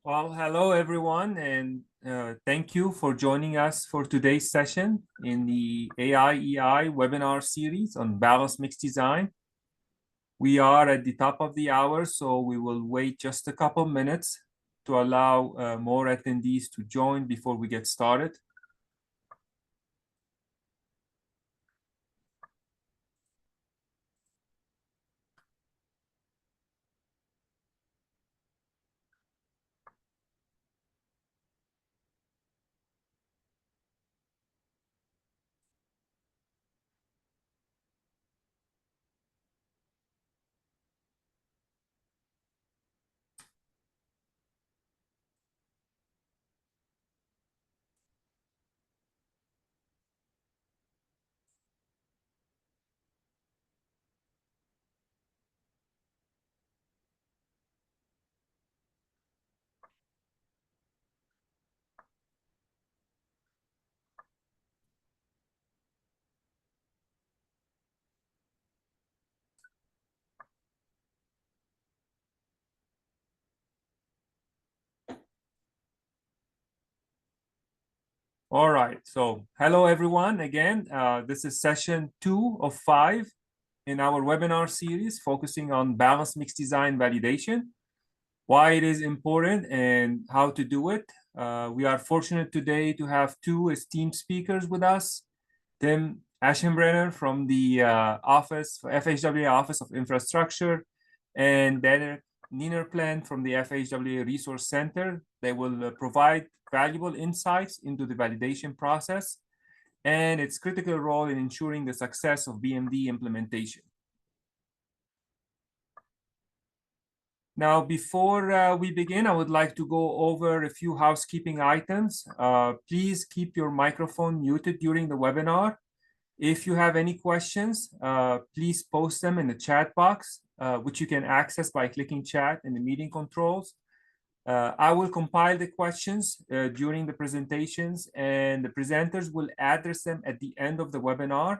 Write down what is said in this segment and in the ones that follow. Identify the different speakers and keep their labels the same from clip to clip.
Speaker 1: Well, hello everyone, and thank you for joining us for today's session in the AIEI webinar series on balanced mixed design. We are at the top of the hour, so we will wait just a couple minutes to allow more attendees to join before we get started. All right, so hello everyone again. This is session 2 of 5 in our webinar series focusing on balanced mixed design validation, why it is important and how to do it. We are fortunate today to have two esteemed speakers with us. Tim Aschenbrenner from the FHWA Office of Infrastructure, and Derek Ninerplan from the FHWA Resource Center. They will provide valuable insights into the validation process and its critical role in ensuring the success of BMD implementation. Now, before we begin, I would like to go over a few housekeeping items. Please keep your microphone muted during the webinar. If you have any questions, please post them in the chat box, which you can access by clicking chat in the meeting controls. I will compile the questions during the presentations, and the presenters will address them at the end of the webinar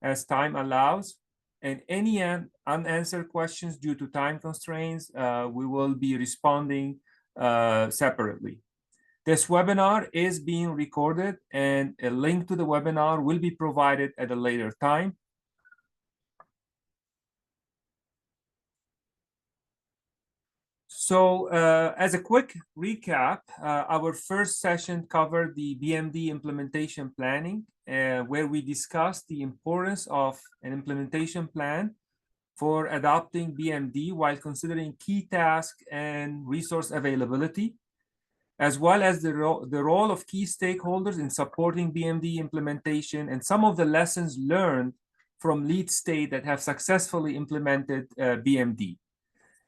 Speaker 1: as time allows. And any unanswered questions due to time constraints, we will be responding separately. This webinar is being recorded, and a link to the webinar will be provided at a later time. So as a quick recap, our first session covered the BMD implementation planning, where we discussed the importance of an implementation plan for adopting BMD while considering key tasks and resource availability, as well as the role of key stakeholders in supporting BMD implementation and some of the lessons learned from lead state that have successfully implemented BMD.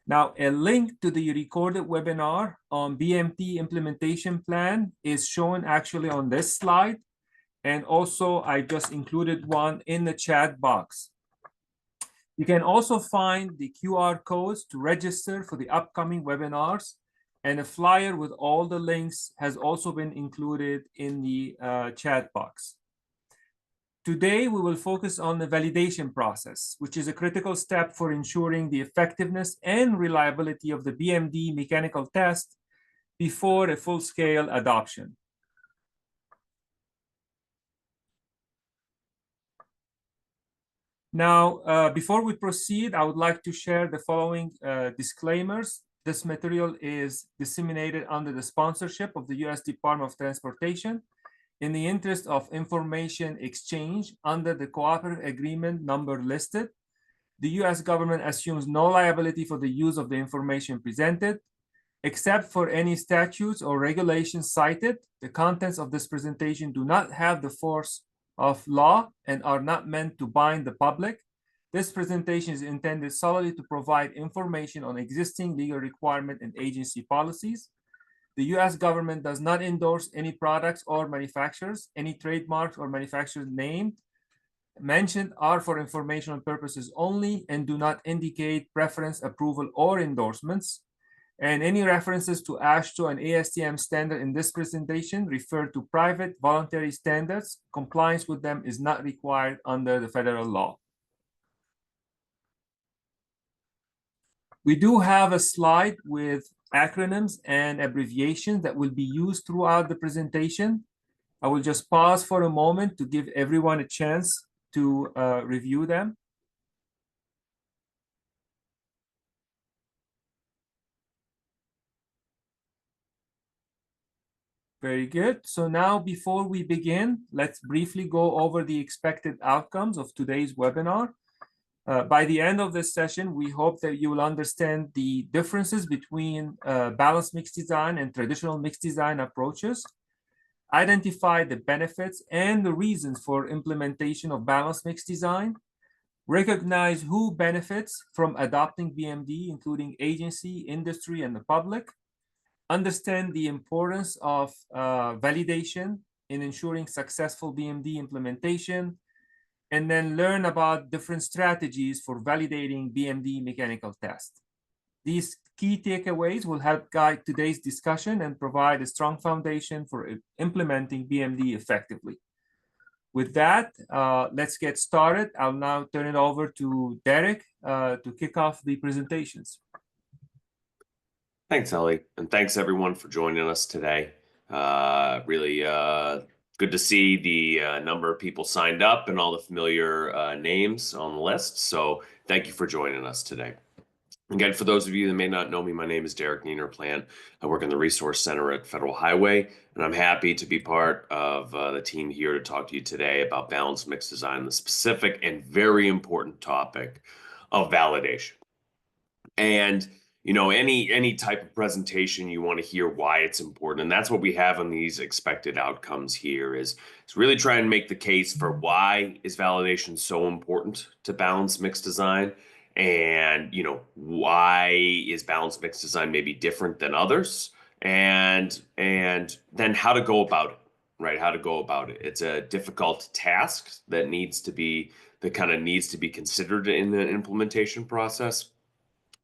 Speaker 1: Now, a link to the recorded webinar on BMD implementation plan is shown actually on this slide. And also, I just included one in the chat box. You can also find the QR codes to register for the upcoming webinars, and a flyer with all the links has also been included in the chat box. Today, we will focus on the validation process, which is a critical step for ensuring the effectiveness and reliability of the BMD mechanical test before a full-scale adoption. Now, before we proceed, I would like to share the following disclaimers. This material is disseminated under the sponsorship of the U.S. Department of Transportation in the interest of information exchange under the cooperative agreement number listed. The U.S. government assumes no liability for the use of the information presented. Except for any statutes or regulations cited, the contents of this presentation do not have the force of law and are not meant to bind the public. This presentation is intended solely to provide information on existing legal requirement and agency policies. The U.S. government does not endorse any products or manufacturers. Any trademarks or manufacturers named mentioned are for informational purposes only and do not indicate preference, approval, or endorsements. And any references to AASHTO and ASTM standard in this presentation refer to private voluntary standards. Compliance with them is not required under the federal law. We do have a slide with acronyms and abbreviations that will be used throughout the presentation. I will just pause for a moment to give everyone a chance to review them. Very good. So now, before we begin, let's briefly go over the expected outcomes of today's webinar. By the end of this session, we hope that you will understand the differences between balanced mixed design and traditional mixed design approaches, identify the benefits and the reasons for implementation of balanced mixed design, recognize who benefits from adopting BMD, including agency, industry, and the public, understand the importance of validation in ensuring successful BMD implementation, and then learn about different strategies for validating BMD mechanical tests. These key takeaways will help guide today's discussion and provide a strong foundation for implementing BMD effectively. With that, let's get started. I'll now turn it over to Derek to kick off the presentations.
Speaker 2: Thanks, Ellie, and thanks everyone for joining us today. Really good to see the number of people signed up and all the familiar names on the list. So thank you for joining us today. Again, for those of you that may not know me, my name is Derek Niener-Plant. I work in the Resource Center at Federal Highway, and I'm happy to be part of the team here to talk to you today about balanced mixed design, the specific and very important topic of validation. And you know, any type of presentation, you want to hear why it's important. And that's what we have on these expected outcomes here is really try and make the case for why is validation so important to balanced mixed design. And, you know, why is balanced mixed design maybe different than others? And then how to go about it, right? How to go about it. It's a difficult task that needs to be considered in the implementation process.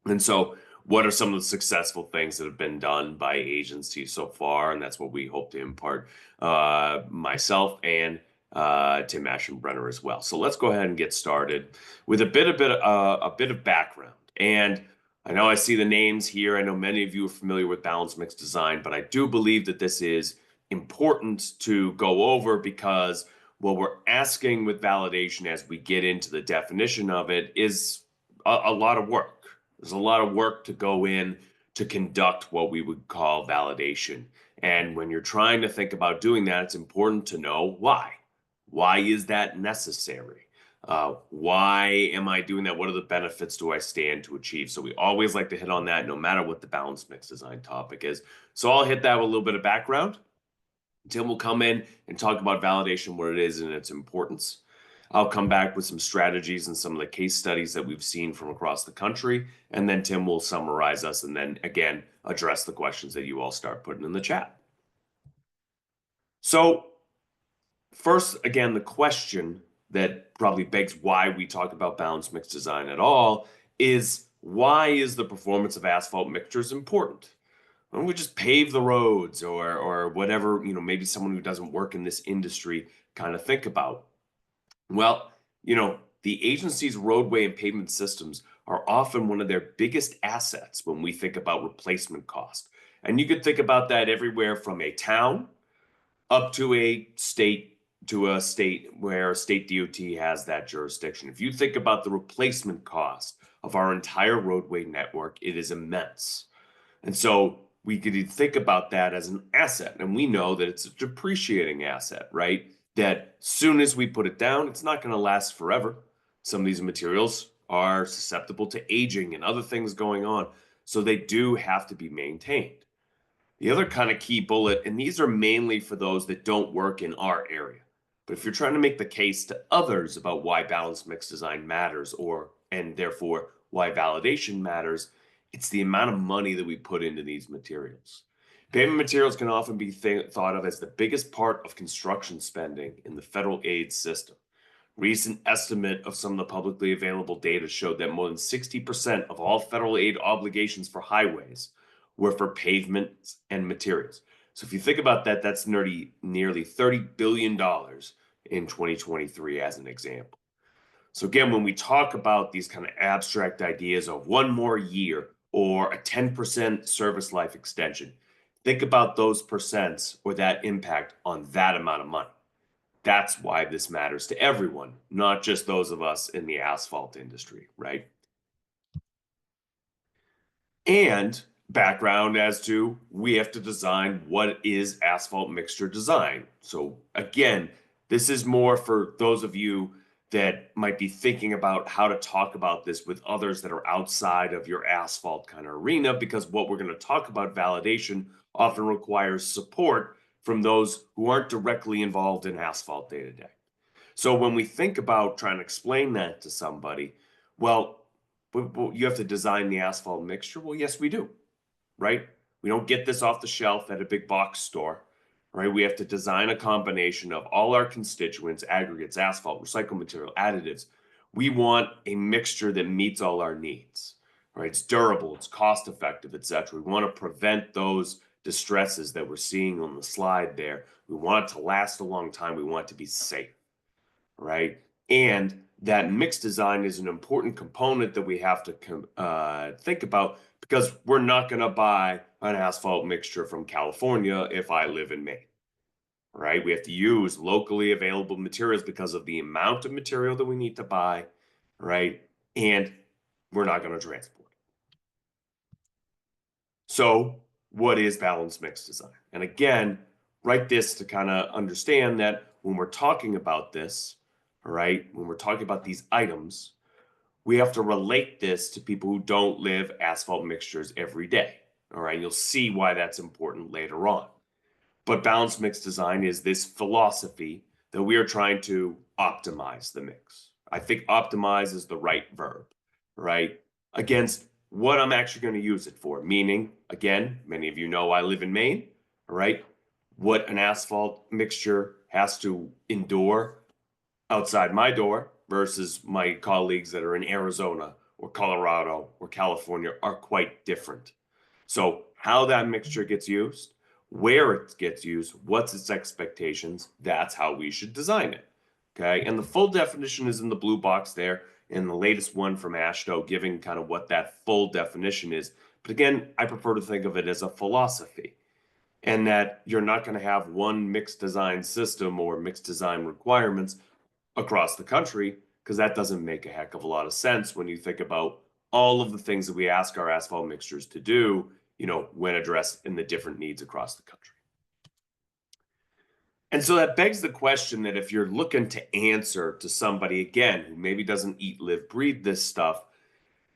Speaker 2: And so what are some of the successful things that have been done by agencies so far? And that's what we hope to impart, myself and Tim Aschenbrenner as well. So let's go ahead and get started with a bit of background. And I know I see the names here. I know many of you are familiar with balanced mixed design, but I do believe that this is important to go over because what we're asking with validation as we get into the definition of it is a lot of work. There's a lot of work to go in to conduct what we would call validation. And when you're trying to think about doing that, it's important to know why. Why is that necessary? Why am I doing that? What are the benefits do I stand to achieve? So we always like to hit on that no matter what the balanced mixed design topic is. So I'll hit that with a little bit of background. Tim will come in and talk about validation, what it is and its importance. I'll come back with some strategies and some of the case studies that we've seen from across the country. And then Tim will summarize us and then again, address the questions that you all start putting in the chat. So first, again, the question that probably begs why we talk about balanced mixed design at all is why is the performance of asphalt mixtures important? Why don't we just pave the roads or whatever, you know, maybe someone who doesn't work in this industry kind of think about? Well, you know, the agency's roadway and pavement systems are often one of their biggest assets when we think about replacement cost. And you could think about that everywhere from a town up to a state where a state DOT has that jurisdiction. If you think about the replacement cost of our entire roadway network, it is immense. And so we could think about that as an asset. And we know that it's a depreciating asset, right? That soon as we put it down, it's not going to last forever. Some of these materials are susceptible to aging and other things going on. So they do have to be maintained. The other kind of key bullet, and these are mainly for those that don't work in our area, but if you're trying to make the case to others about why balanced mixed design matters and therefore why validation matters, it's the amount of money that we put into these materials. Pavement materials can often be thought of as the biggest part of construction spending in the federal aid system. Recent estimate of some of the publicly available data showed that more than 60% of all federal aid obligations for highways were for pavements and materials. So if you think about that, that's nearly $30 billion in 2023 as an example. So again, when we talk about these kind of abstract ideas of one more year or a 10% service life extension. Think about those percents or that impact on that amount of money. That's why this matters to everyone, not just those of us in the asphalt industry, right? And background as to we have to design what is asphalt mixture design. So again, this is more for those of you that might be thinking about how to talk about this with others that are outside of your asphalt kind of arena, because what we're going to talk about, validation, often requires support from those who aren't directly involved in asphalt day to day. So when we think about trying to explain that to somebody, well, you have to design the asphalt mixture. Well, yes, we do, right? We don't get this off the shelf at a big box store, right? We have to design a combination of all our constituents, aggregates, asphalt, recycled material, additives. We want a mixture that meets all our needs, right? It's durable, it's cost effective, etc. We want to prevent those distresses that we're seeing on the slide there. We want it to last a long time. We want it to be safe, right? And that mix design is an important component that we have to think about, because we're not going to buy an asphalt mixture from California if I live in Maine, right? We have to use locally available materials because of the amount of material that we need to buy, right? And we're not going to transport it. So what is balanced mix design? And again, write this to kind of understand that when we're talking about this, all right, when we're talking about these items, we have to relate this to people who don't live asphalt mixtures every day. All right, you'll see why that's important later on. But balanced mix design is this philosophy that we are trying to optimize the mix. I think optimize is the right verb, right? Against what I'm actually going to use it for. Meaning, again, many of you know I live in Maine, all right? What an asphalt mixture has to endure outside my door versus my colleagues that are in Arizona or Colorado or California are quite different. So how that mixture gets used, where it gets used, what's its expectations, that's how we should design it. Okay, and the full definition is in the blue box there, and the latest one from AASHTO giving kind of what that full definition is. But again, I prefer to think of it as a philosophy, and that you're not going to have one mixed design system or mixed design requirements across the country, because that doesn't make a heck of a lot of sense when you think about all of the things that we ask our asphalt mixtures to do, when addressed in the different needs across the country. And so that begs the question that if you're looking to answer to somebody, again, who maybe doesn't eat, live, breathe this stuff,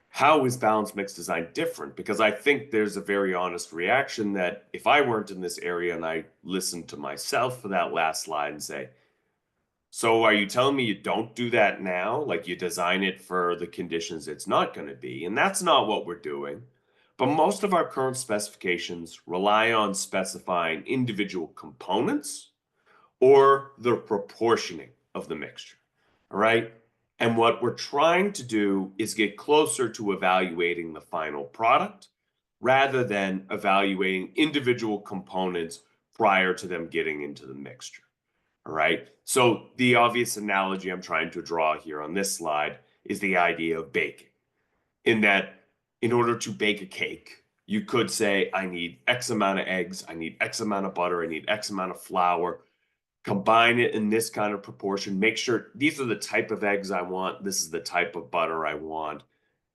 Speaker 2: how is balanced mix design different? Because I think there's a very honest reaction that if I weren't in this area and I listened to myself for that last slide and say, so are you telling me you don't do that now? Like you design it for the conditions it's not going to be? And that's not what we're doing. But most of our current specifications rely on specifying individual components or the proportioning of the mixture. All right. And what we're trying to do is get closer to evaluating the final product rather than evaluating individual components prior to them getting into the mixture. All right. So the obvious analogy I'm trying to draw here on this slide is the idea of baking, in that in order to bake a cake, you could say, I need X amount of eggs, I need X amount of butter, I need X amount of flour, combine it in this kind of proportion, make sure these are the type of eggs I want, this is the type of butter I want,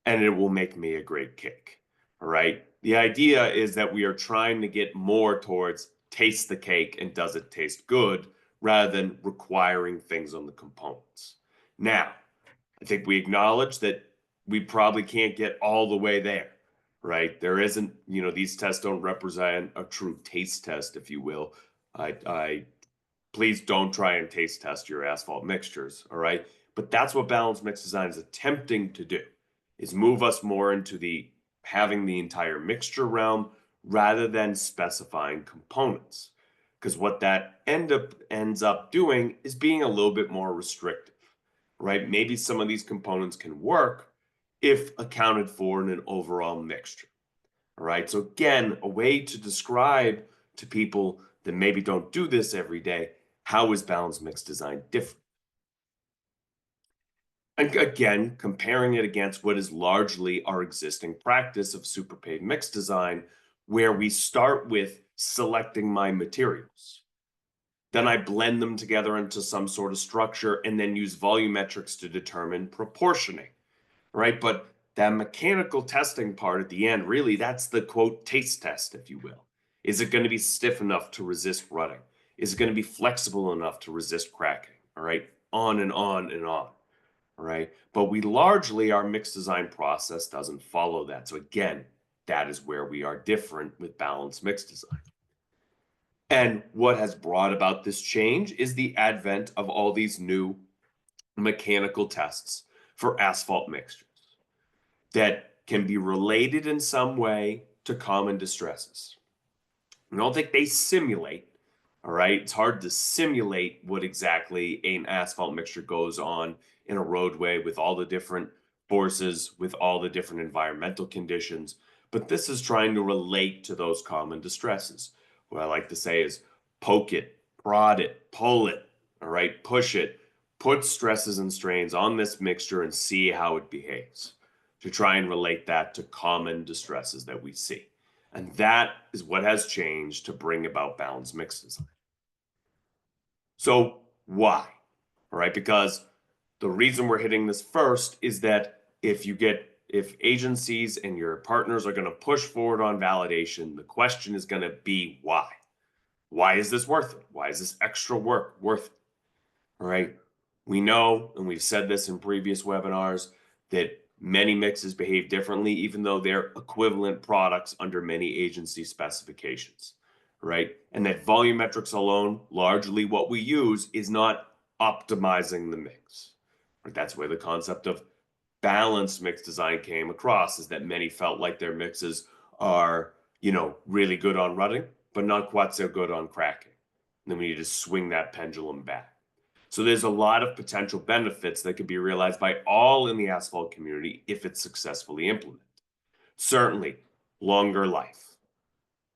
Speaker 2: and it will make me a great cake. All right. The idea is that we are trying to get more towards taste the cake and does it taste good, rather than requiring things on the components. Now, I think we acknowledge that we probably can't get all the way there, right? There isn't, these tests don't represent a true taste test, if you will. I please don't try and taste test your asphalt mixtures, all right? But that's what balanced mix design is attempting to do, is move us more into the having the entire mixture realm rather than specifying components. Because what that ends up doing is being a little bit more restrictive, right? Maybe some of these components can work if accounted for in an overall mixture. All right. So again, a way to describe to people that maybe don't do this every day, how is balanced mix design different? And again, comparing it against what is largely our existing practice of super pave mix design, where we start with selecting my materials. Then I blend them together into some sort of structure and then use volumetrics to determine proportioning, right? But that mechanical testing part at the end, really, that's the quote taste test, if you will. Is it going to be stiff enough to resist rutting? Is it going to be flexible enough to resist cracking? All right, on and on and on. All right, but we largely, our mix design process doesn't follow that. So again, that is where we are different with balanced mix design. And what has brought about this change is the advent of all these new mechanical tests for asphalt mixtures that can be related in some way to common distresses. I don't think they simulate, all right? It's hard to simulate what exactly an asphalt mixture goes on in a roadway with all the different forces, with all the different environmental conditions. But this is trying to relate to those common distresses. What I like to say is poke it, prod it, pull it, all right? Push it, put stresses and strains on this mixture and see how it behaves to try and relate that to common distresses that we see. And that is what has changed to bring about balanced mix design. So why? All right, because the reason we're hitting this first is that if agencies and your partners are going to push forward on validation, the question is going to be why? Why is this worth it? Why is this extra work worth it? All right. We know, and we've said this in previous webinars, that many mixes behave differently, even though they're equivalent products under many agency specifications, right? And that volumetrics alone, largely what we use, is not optimizing the mix. Right? That's where the concept of balanced mix design came across, is that many felt like their mixes are, really good on rutting, but not quite so good on cracking. And then we need to swing that pendulum back. So there's a lot of potential benefits that could be realized by all in the asphalt community if it's successfully implemented. Certainly, longer life,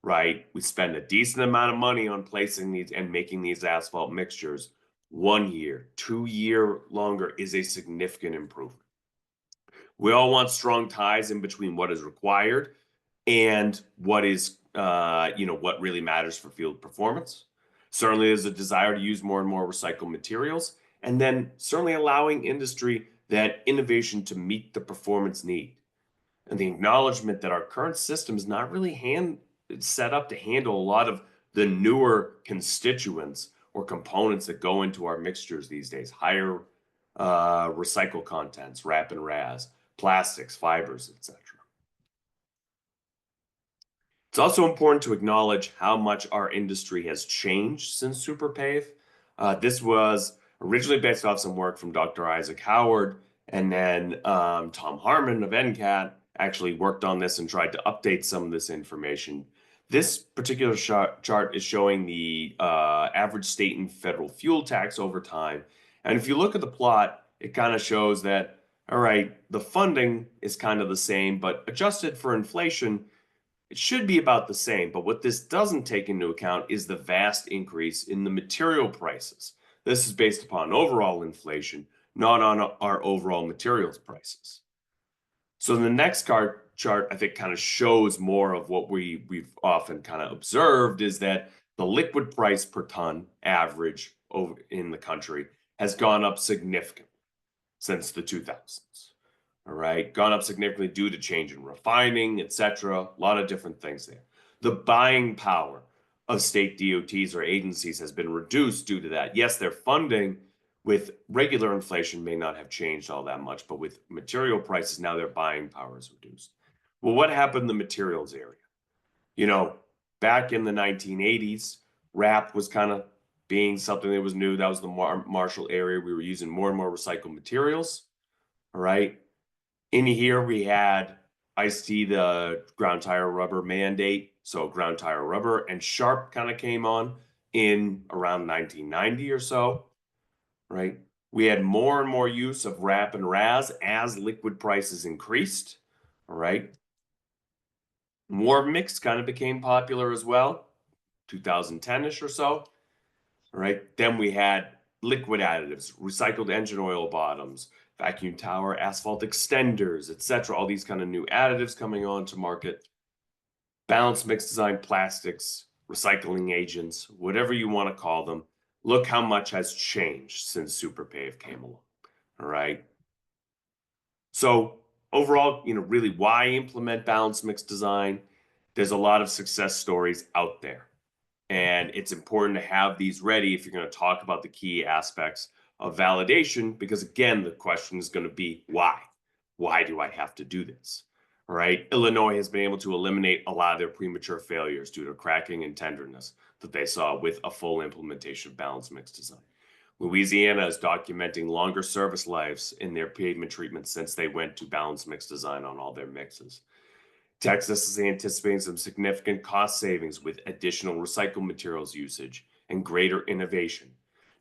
Speaker 2: right? We spend a decent amount of money on placing these and making these asphalt mixtures. 1 year, 2 year longer is a significant improvement. We all want strong ties in between what is required and what is, what really matters for field performance. Certainly, there's a desire to use more and more recycled materials, and then certainly allowing industry that innovation to meet the performance need. And the acknowledgement that our current system is not really set up to handle a lot of the newer constituents or components that go into our mixtures these days. Higher recycle contents, RAP and RAS, plastics, fibers, etc. It's also important to acknowledge how much our industry has changed since SuperPave. This was originally based off some work from Dr. Isaac Howard, and then Tom Harmon of NCAT actually worked on this and tried to update some of this information. This particular chart is showing the average state and federal fuel tax over time. And if you look at the plot, it kind of shows that, all right, the funding is kind of the same, but adjusted for inflation, it should be about the same, but what this doesn't take into account is the vast increase in the material prices. This is based upon overall inflation, not on our overall materials prices. So the next chart, I think, kind of shows more of what we've often kind of observed, is that the liquid price per ton average over in the country has gone up significantly since the 2000s. All right, gone up significantly due to change in refining, etc. A lot of different things there. The buying power of state DOTs or agencies has been reduced due to that. Yes, their funding with regular inflation may not have changed all that much, but with material prices, now their buying power is reduced. Well, what happened in the materials area? Back in the 1980s, RAP was kind of being something that was new. That was the Marshall area. We were using more and more recycled materials. All right. In here, we had ICE-T, the ground tire rubber mandate. So ground tire rubber and Sharp kind of came on in around 1990 or so, right? We had more and more use of RAP and RAS as liquid prices increased, all right? More mix kind of became popular as well, 2010-ish or so, all right? Then we had liquid additives, recycled engine oil bottoms, vacuum tower, asphalt extenders, etc. All these kind of new additives coming on to market, balanced mix design plastics, recycling agents, whatever you want to call them. Look how much has changed since Super Pave came along. All right. So overall, really why implement balanced mix design? There's a lot of success stories out there. And it's important to have these ready if you're going to talk about the key aspects of validation, because again, the question is going to be why? Why do I have to do this? All right. Illinois has been able to eliminate a lot of their premature failures due to cracking and tenderness that they saw with a full implementation of balanced mix design. Louisiana is documenting longer service lives in their pavement treatment since they went to balanced mix design on all their mixes. Texas is anticipating some significant cost savings with additional recycled materials usage and greater innovation.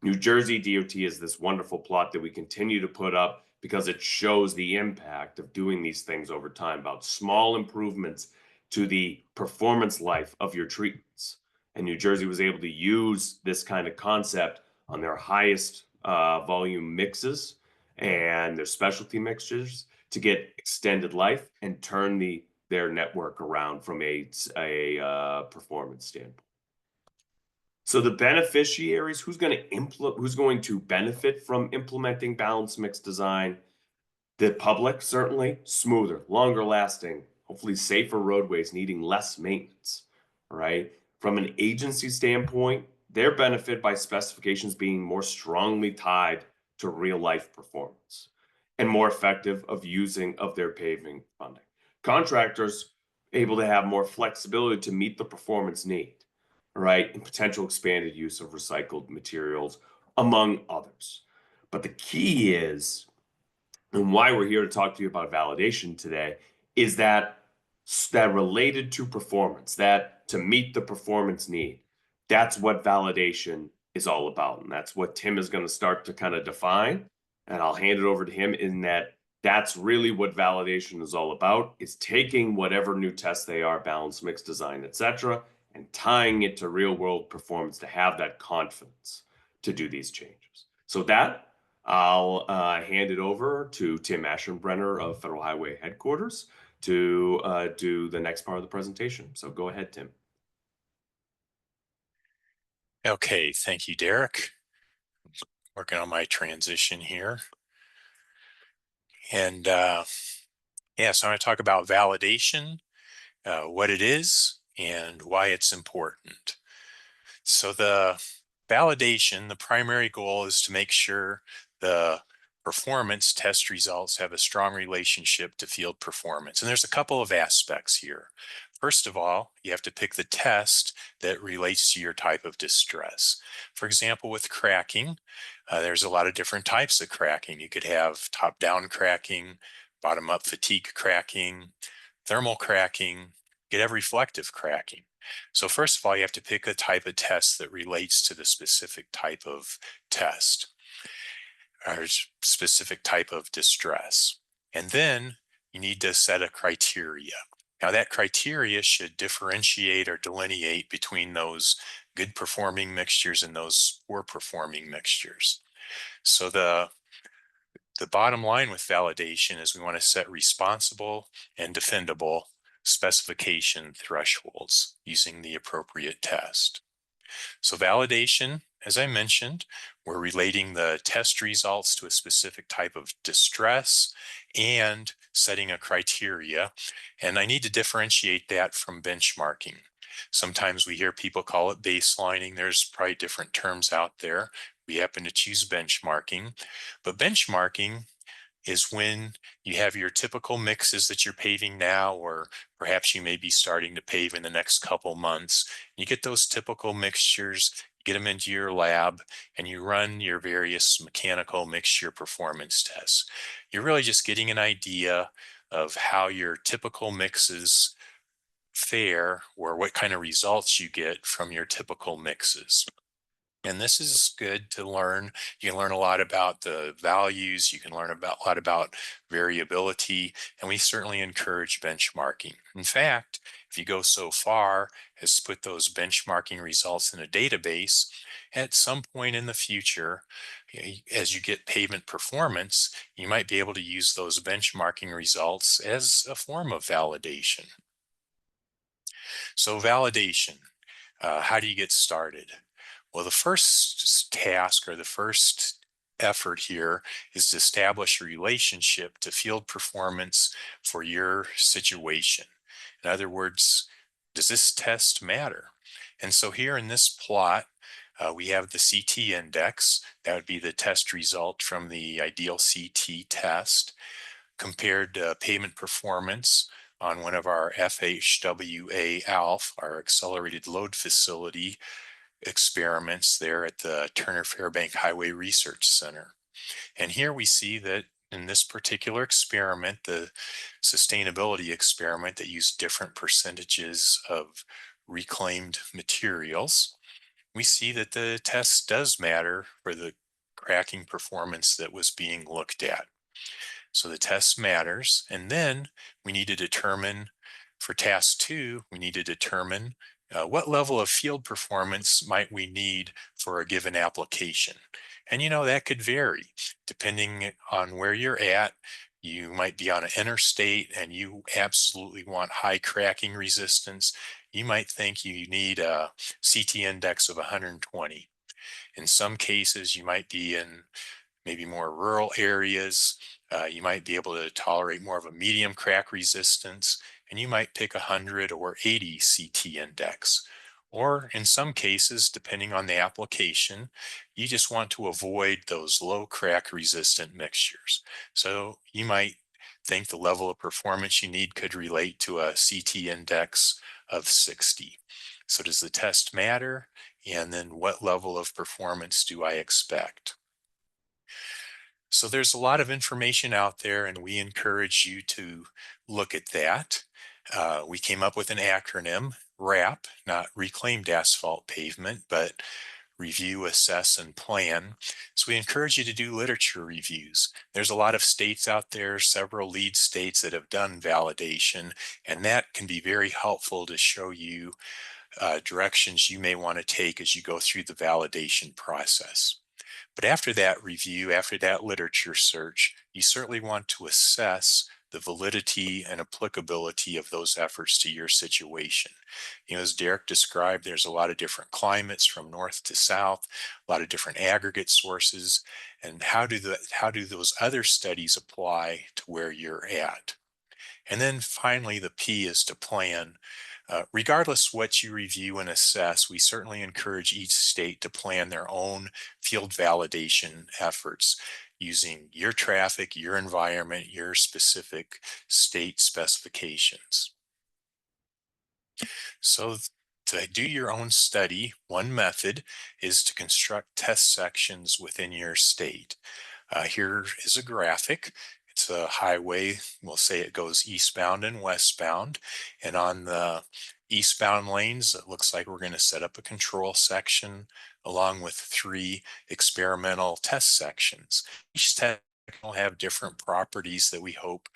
Speaker 2: New Jersey DOT is this wonderful plot that we continue to put up because it shows the impact of doing these things over time, about small improvements to the performance life of your treatments. And New Jersey was able to use this kind of concept on their highest volume mixes and their specialty mixtures to get extended life and turn their network around from a performance standpoint. So the beneficiaries, who's going to benefit from implementing balanced mix design? The public, certainly. Smoother, longer lasting, hopefully safer roadways needing less maintenance. All right. From an agency standpoint, they're benefit by specifications being more strongly tied to real life performance and more effective of using of their paving funding. Contractors able to have more flexibility to meet the performance need, right? And potential expanded use of recycled materials, among others. But the key is, and why we're here to talk to you about validation today, is that related to performance, that to meet the performance need. That's what validation is all about. And that's what Tim is going to start to kind of define. And I'll hand it over to him in that's really what validation is all about, is taking whatever new tests they are, balance, mix design, etc., and tying it to real world performance to have that confidence to do these changes. So that I'll hand it over to Tim Aschenbrenner of Federal Highway Headquarters to do the next part of the presentation. So go ahead, Tim.
Speaker 3: Okay, thank you, Derek. Working on my transition here. And yeah, so I'm going to talk about validation, what it is, and why it's important. So the validation, the primary goal is to make sure the performance test results have a strong relationship to field performance. And there's a couple of aspects here. First of all, you have to pick the test that relates to your type of distress. For example, with cracking, there's a lot of different types of cracking. You could have top-down cracking, bottom-up fatigue cracking, thermal cracking, you could have reflective cracking. So first of all, you have to pick a type of test that relates to the specific type of test or specific type of distress. And then you need to set a criteria. Now that criteria should differentiate or delineate between those good performing mixtures and those poor performing mixtures. So the bottom line with validation is we want to set responsible and defendable specification thresholds using the appropriate test. So validation, as I mentioned, we're relating the test results to a specific type of distress and setting a criteria. And I need to differentiate that from benchmarking. Sometimes we hear people call it baselining. There's probably different terms out there. We happen to choose benchmarking, but benchmarking is when you have your typical mixes that you're paving now, or perhaps you may be starting to pave in the next couple months. You get those typical mixtures, get them into your lab, and you run your various mechanical mixture performance tests. You're really just getting an idea of how your typical mixes fare, or what kind of results you get from your typical mixes. And this is good to learn. You can learn a lot about the values. You can learn a lot about variability. And we certainly encourage benchmarking. In fact, if you go so far as to put those benchmarking results in a database, at some point in the future, as you get pavement performance, you might be able to use those benchmarking results as a form of validation. So validation, how do you get started? Well, the first task or the first effort here is to establish a relationship to field performance for your situation. In other words, does this test matter? And so here in this plot, we have the CT index. That would be the test result from the ideal CT test compared to pavement performance on one of our FHWA ALF, our accelerated load facility experiments there at the Turner Fairbank Highway Research Center. And here we see that in this particular experiment, the sustainability experiment that used different percentages of reclaimed materials, we see that the test does matter for the cracking performance that was being looked at. So the test matters. And then we need to determine for task 2, we need to determine what level of field performance might we need for a given application. And that could vary depending on where you're at. You might be on an interstate and you absolutely want high cracking resistance. You might think you need a CT index of 120. In some cases, you might be in maybe more rural areas. You might be able to tolerate more of a medium crack resistance, and you might pick 100 or 80 CT index. Or in some cases, depending on the application, you just want to avoid those low crack resistant mixtures. So you might think the level of performance you need could relate to a CT index of 60. So does the test matter? And then what level of performance do I expect? So there's a lot of information out there, and we encourage you to look at that. We came up with an acronym, RAP, not reclaimed asphalt pavement, but review, assess, and plan. So we encourage you to do literature reviews. There's a lot of states out there, several lead states that have done validation, and that can be very helpful to show you directions you may want to take as you go through the validation process. But after that review, after that literature search, you certainly want to assess the validity and applicability of those efforts to your situation. As Derek described, there's a lot of different climates from north to south, a lot of different aggregate sources, and how do those other studies apply to where you're at? And then finally, the P is to plan. Regardless what you review and assess, we certainly encourage each state to plan their own field validation efforts using your traffic, your environment, your specific state specifications. So to do your own study, one method is to construct test sections within your state. Here is a graphic. It's a highway. We'll say it goes eastbound and westbound. And on the eastbound lanes, it looks like we're going to set up a control section along with 3 experimental test sections. Each test will have different properties that we hope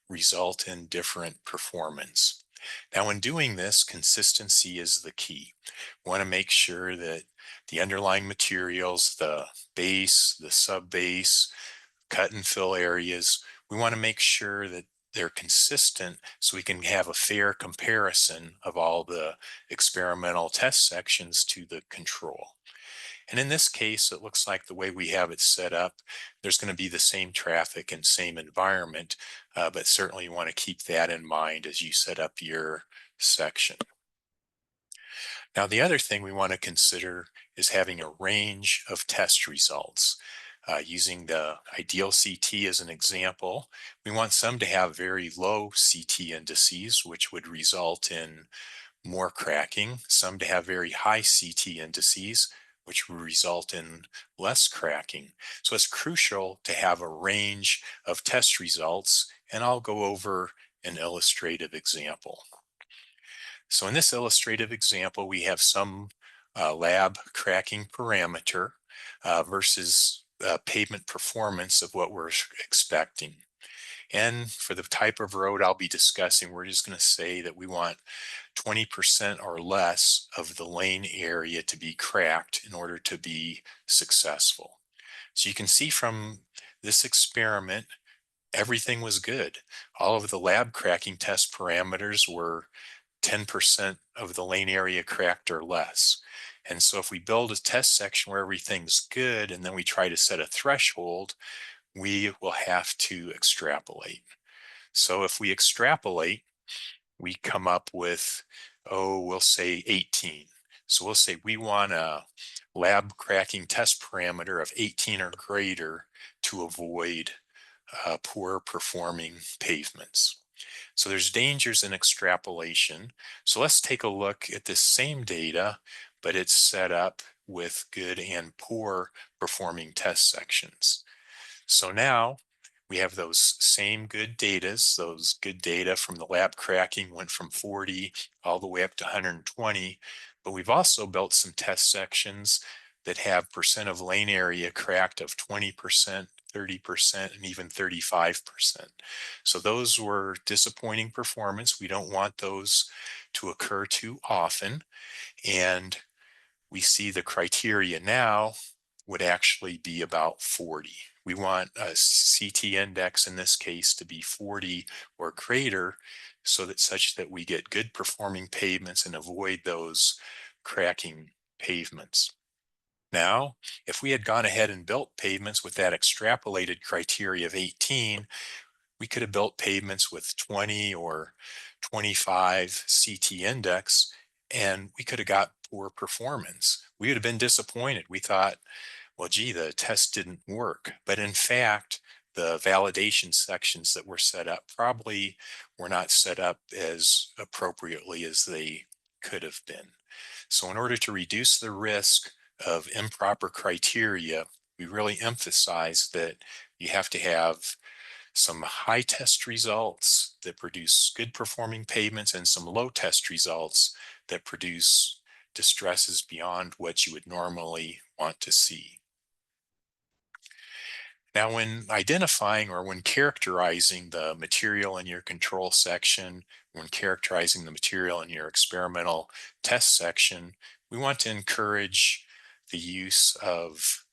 Speaker 3: result in different performance. Now, when doing this, consistency is the key. We want to make sure that the underlying materials, the base, the sub-base, cut and fill areas, we want to make sure that they're consistent so we can have a fair comparison of all the experimental test sections to the control. And in this case, it looks like the way we have it set up, there's going to be the same traffic and same environment, but certainly you want to keep that in mind as you set up your section. Now, the other thing we want to consider is having a range of test results. Using the ideal CT as an example, we want some to have very low CT indices, which would result in more cracking, some to have very high CT indices, which will result in less cracking. So it's crucial to have a range of test results, and I'll go over an illustrative example. So in this illustrative example, we have some lab cracking parameter versus pavement performance of what we're expecting. And for the type of road I'll be discussing, we're just going to say that we want 20% or less of the lane area to be cracked in order to be successful. So you can see from this experiment, everything was good. All of the lab cracking test parameters were 10% of the lane area cracked or less. And so if we build a test section where everything's good and then we try to set a threshold, we will have to extrapolate. So if we extrapolate, we come up with, we'll say 18. So we'll say we want a lab cracking test parameter of 18 or greater to avoid poor performing pavements. So there's dangers in extrapolation. So let's take a look at this same data, but it's set up with good and poor performing test sections. So now we have those same good data. Those good data from the lab cracking went from 40 all the way up to 120, but we've also built some test sections that have percent of lane area cracked of 20%, 30%, and even 35%. So those were disappointing performance. We don't want those to occur too often. And we see the criteria now would actually be about 40. We want a CT index in this case to be 40 or greater so that such that we get good performing pavements and avoid those cracking pavements. Now, if we had gone ahead and built pavements with that extrapolated criteria of 18, we could have built pavements with 20 or 25 CT index, and we could have got poor performance. We would have been disappointed. We thought, well, gee, the test didn't work. But in fact, the validation sections that were set up probably were not set up as appropriately as they could have been. So in order to reduce the risk of improper criteria, we really emphasize that you have to have some high test results that produce good performing pavements and some low test results that produce distresses beyond what you would normally want to see. Now, when identifying or when characterizing the material in your control section, when characterizing the material in your experimental test section, we want to encourage the use of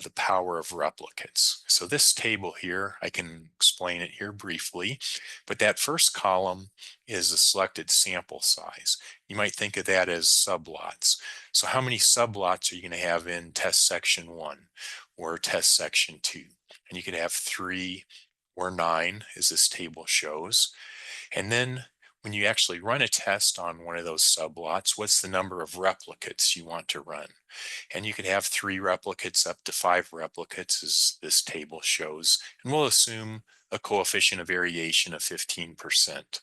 Speaker 3: the power of replicates. So this table here, I can explain it here briefly, but that first column is a selected sample size. You might think of that as sublots. So how many sublots are you going to have in test section 1 or test section 2? And you could have 3 or 9, as this table shows. And then when you actually run a test on one of those sublots, what's the number of replicates you want to run? And you could have 3 replicates up to 5 replicates, as this table shows. And we'll assume a coefficient of variation of 15%.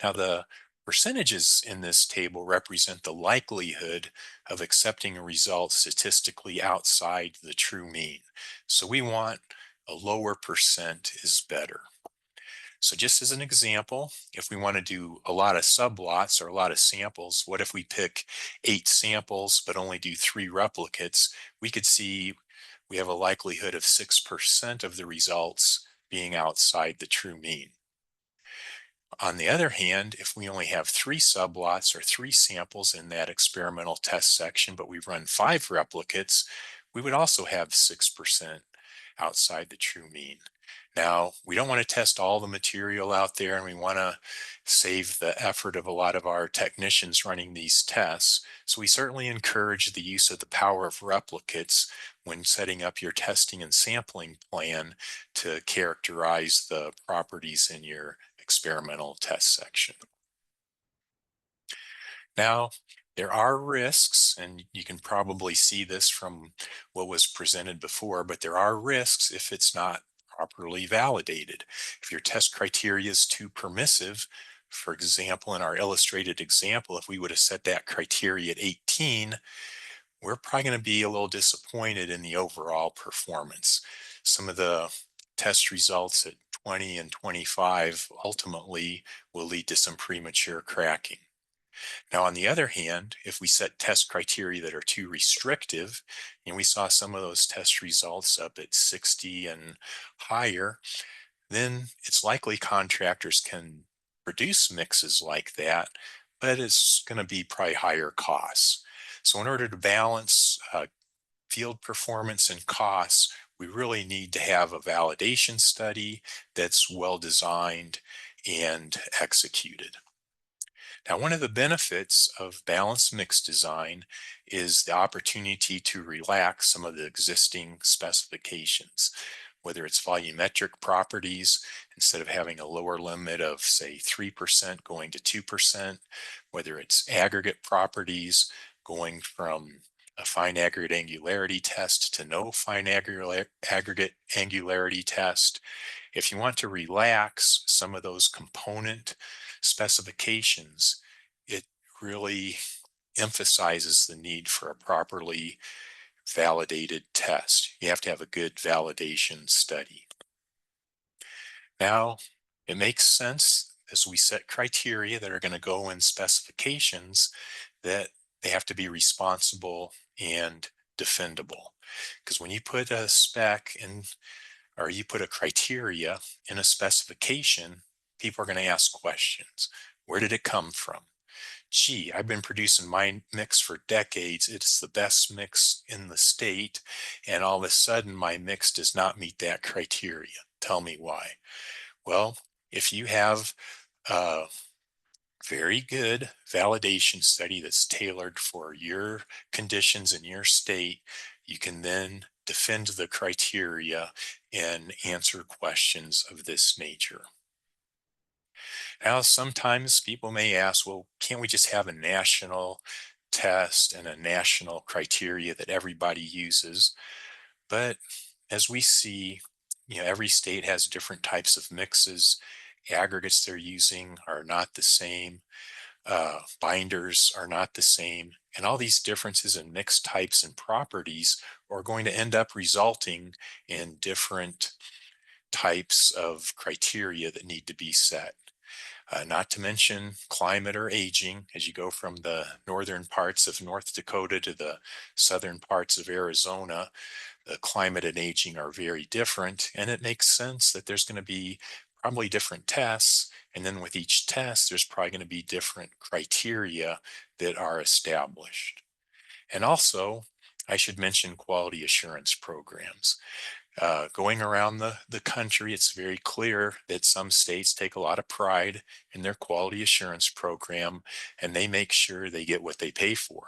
Speaker 3: Now, the percentages in this table represent the likelihood of accepting a result statistically outside the true mean. So we want a lower percent is better. So just as an example, if we want to do a lot of sublots or a lot of samples, what if we pick 8 samples but only do 3 replicates? We could see we have a likelihood of 6% of the results being outside the true mean. On the other hand, if we only have 3 sublots or 3 samples in that experimental test section, but we run 5 replicates, we would also have 6% outside the true mean. Now, we don't want to test all the material out there, and we want to save the effort of a lot of our technicians running these tests. So we certainly encourage the use of the power of replicates when setting up your testing and sampling plan to characterize the properties in your experimental test section. Now, there are risks, and you can probably see this from what was presented before, but there are risks if it's not properly validated. If your test criteria is too permissive, for example, in our illustrated example, if we would have set that criteria at 18, we're probably going to be a little disappointed in the overall performance. Some of the test results at 20 and 25 ultimately will lead to some premature cracking. Now, on the other hand, if we set test criteria that are too restrictive, and we saw some of those test results up at 60 and higher, then it's likely contractors can produce mixes like that, but it's going to be probably higher costs. So in order to balance field performance and costs, we really need to have a validation study that's well designed and executed. Now, one of the benefits of balanced mix design is the opportunity to relax some of the existing specifications, whether it's volumetric properties, instead of having a lower limit of, say, 3% going to 2%, whether it's aggregate properties going from a fine aggregate angularity test to no fine aggregate angularity test. If you want to relax some of those component specifications, it really emphasizes the need for a properly validated test. You have to have a good validation study. Now, it makes sense as we set criteria that are going to go in specifications that they have to be responsible and defendable. Because when you put a spec in, or you put a criteria in a specification, people are going to ask questions. Where did it come from? Gee, I've been producing my mix for decades. It's the best mix in the state. And all of a sudden, my mix does not meet that criteria. Tell me why. Well, if you have a very good validation study that's tailored for your conditions in your state, you can then defend the criteria and answer questions of this nature. Now, sometimes people may ask, well, can't we just have a national test and a national criteria that everybody uses? But as we see, every state has different types of mixes. Aggregates they're using are not the same. Binders are not the same. And all these differences in mix types and properties are going to end up resulting in different types of criteria that need to be set. Not to mention climate or aging. As you go from the northern parts of North Dakota to the southern parts of Arizona, the climate and aging are very different, and it makes sense that there's going to be probably different tests, and then with each test, there's probably going to be different criteria that are established. And also, I should mention quality assurance programs. Going around the country, it's very clear that some states take a lot of pride in their quality assurance program, and they make sure they get what they pay for.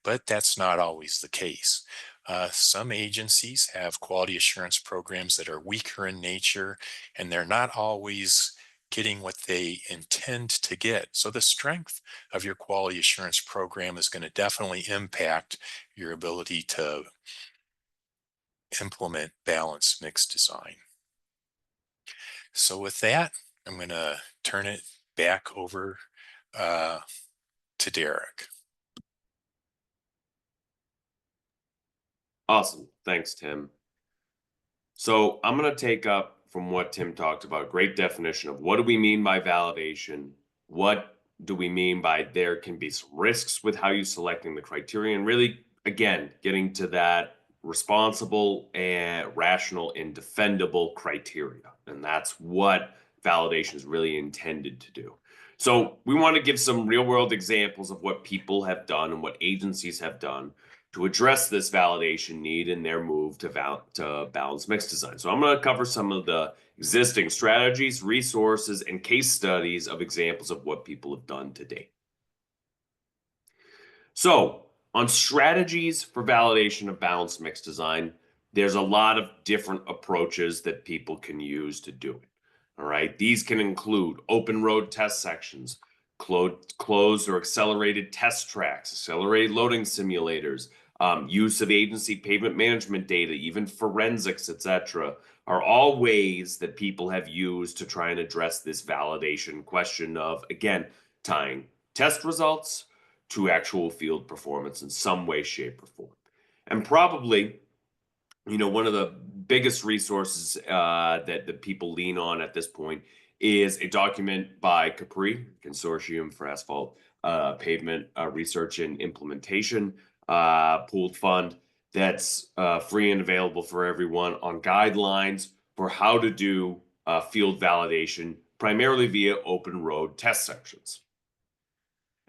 Speaker 3: But that's not always the case. Some agencies have quality assurance programs that are weaker in nature, and they're not always getting what they intend to get. So the strength of your quality assurance program is going to definitely impact your ability to implement balanced mix design. So with that, I'm going to turn it back over to Derek.
Speaker 2: Awesome. Thanks, Tim. So I'm going to take up from what Tim talked about. Great definition of what do we mean by validation? What do we mean by there can be some risks with how you selecting the criteria? And really, again, getting to that responsible and rational and defendable criteria. And that's what validation is really intended to do. So we want to give some real world examples of what people have done and what agencies have done to address this validation need in their move to balance mix design. So I'm going to cover some of the existing strategies, resources, and case studies of examples of what people have done to date. So on strategies for validation of balanced mix design, there's a lot of different approaches that people can use to do it. All right. These can include open road test sections, closed or accelerated test tracks, accelerated loading simulators, use of agency pavement management data, even forensics, etc., are all ways that people have used to try and address this validation question of, again, tying test results to actual field performance in some way, shape, or form. And probably, one of the biggest resources that people lean on at this point is a document by Capri, Consortium for Asphalt pavement research and implementation pooled fund that's free and available for everyone on guidelines for how to do field validation, primarily via open road test sections.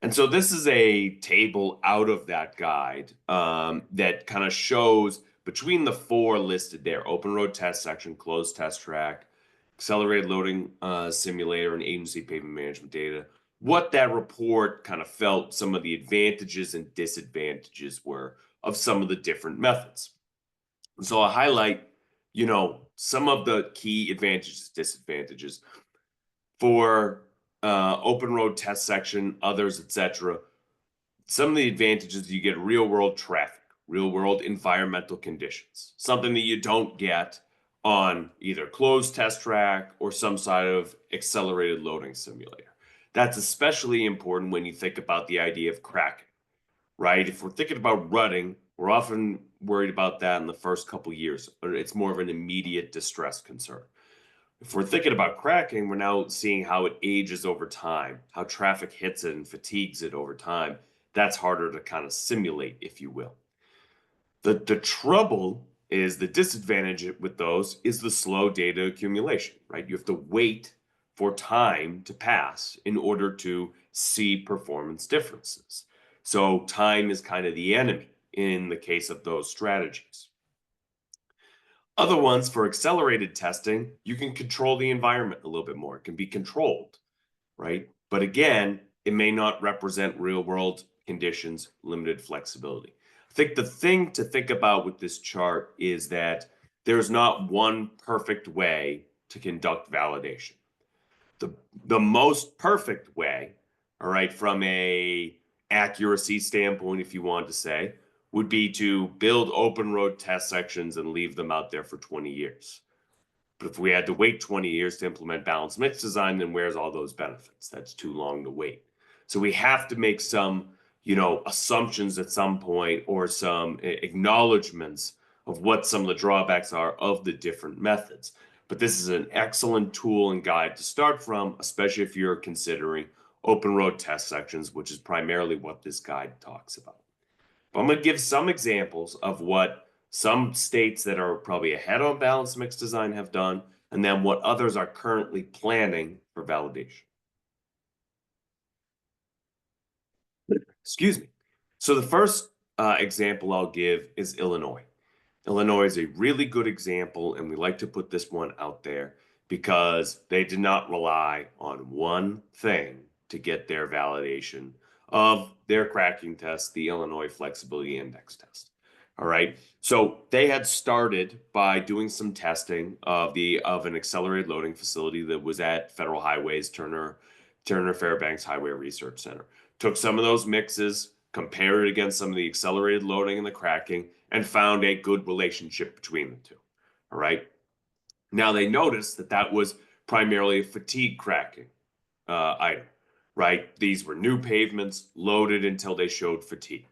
Speaker 2: And so this is a table out of that guide that kind of shows between the four listed there: open road test section, closed test track, accelerated loading simulator, and agency pavement management data, what that report kind of felt some of the advantages and disadvantages were of some of the different methods. And so I highlight, some of the key advantages, disadvantages for open road test section, others, etc. Some of the advantages: you get real world traffic, real world environmental conditions, something that you don't get on either closed test track or some side of accelerated loading simulator. That's especially important when you think about the idea of cracking, right? If we're thinking about rutting, we're often worried about that in the first couple years, but it's more of an immediate distress concern. If we're thinking about cracking, we're now seeing how it ages over time, how traffic hits it and fatigues it over time. That's harder to kind of simulate, if you will. The trouble is, the disadvantage with those is the slow data accumulation, right? You have to wait for time to pass in order to see performance differences. So time is kind of the enemy in the case of those strategies. Other ones, for accelerated testing, you can control the environment a little bit more. It can be controlled, right? But again, it may not represent real world conditions, limited flexibility. I think the thing to think about with this chart is that there's not one perfect way to conduct validation. The most perfect way, all right, from a accuracy standpoint, if you want to say, would be to build open road test sections and leave them out there for 20 years. But if we had to wait 20 years to implement balanced mix design, then where's all those benefits? That's too long to wait. So we have to make some, assumptions at some point, or some acknowledgments of what some of the drawbacks are of the different methods. But this is an excellent tool and guide to start from, especially if you're considering open road test sections, which is primarily what this guide talks about. But I'm going to give some examples of what some states that are probably ahead on balanced mix design have done, and then what others are currently planning for validation. Excuse me. So the first example I'll give is Illinois. Illinois is a really good example, and we like to put this one out there because they did not rely on one thing to get their validation of their cracking test, the Illinois Flexibility Index test. All right. So they had started by doing some testing of an accelerated loading facility that was at Federal Highways, Turner Fairbanks Highway Research Center. Took some of those mixes, compared it against some of the accelerated loading and the cracking, and found a good relationship between the two. All right. Now they noticed that was primarily a fatigue cracking item, right? These were new pavements loaded until they showed fatigue.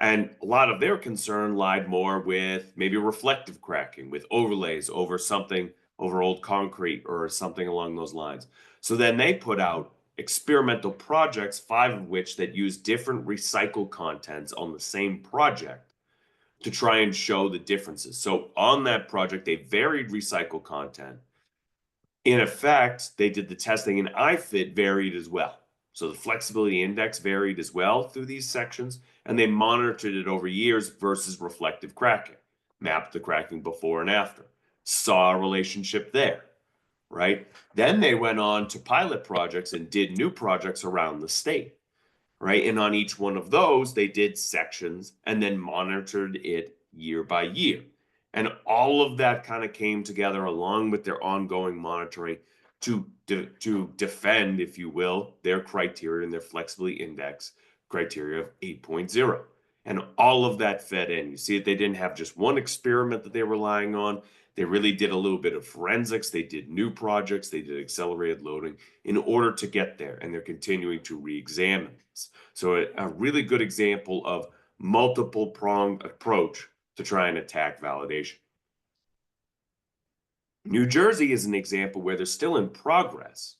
Speaker 2: And a lot of their concern lied more with maybe reflective cracking, with overlays over something, over old concrete or something along those lines. So then they put out experimental projects, 5 of which that use different recycled contents on the same project to try and show the differences. So on that project, they varied recycled content. In effect, they did the testing, and IFIT varied as well. So the flexibility index varied as well through these sections, and they monitored it over years versus reflective cracking, mapped the cracking before and after, saw a relationship there, right? Then they went on to pilot projects and did new projects around the state, right? And on each one of those, they did sections and then monitored it year by year. And all of that kind of came together along with their ongoing monitoring to defend, if you will, their criteria and their flexibility index criteria of 8.0. And all of that fed in. You see that they didn't have just one experiment that they were relying on. They really did a little bit of forensics. They did new projects. They did accelerated loading in order to get there. And they're continuing to re-examine this. So a really good example of multiple pronged approach to try and attack validation. New Jersey is an example where they're still in progress,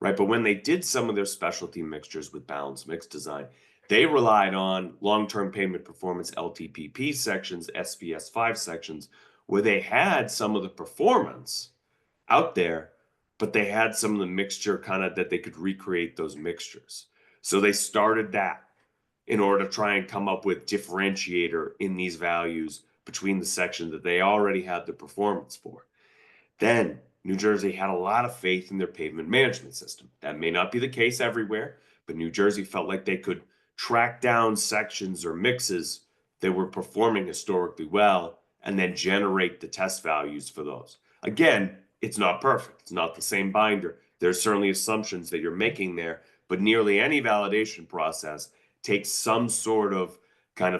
Speaker 2: right? But when they did some of their specialty mixtures with balanced mix design, they relied on long-term pavement performance LTPP sections, SPS5 sections, where they had some of the performance out there, but they had some of the mixture kind of that they could recreate those mixtures. So they started that in order to try and come up with differentiator in these values between the sections that they already had the performance for. Then New Jersey had a lot of faith in their pavement management system. That may not be the case everywhere, but New Jersey felt like they could track down sections or mixes that were performing historically well and then generate the test values for those. Again, it's not perfect. It's not the same binder. There's certainly assumptions that you're making there, but nearly any validation process takes some sort of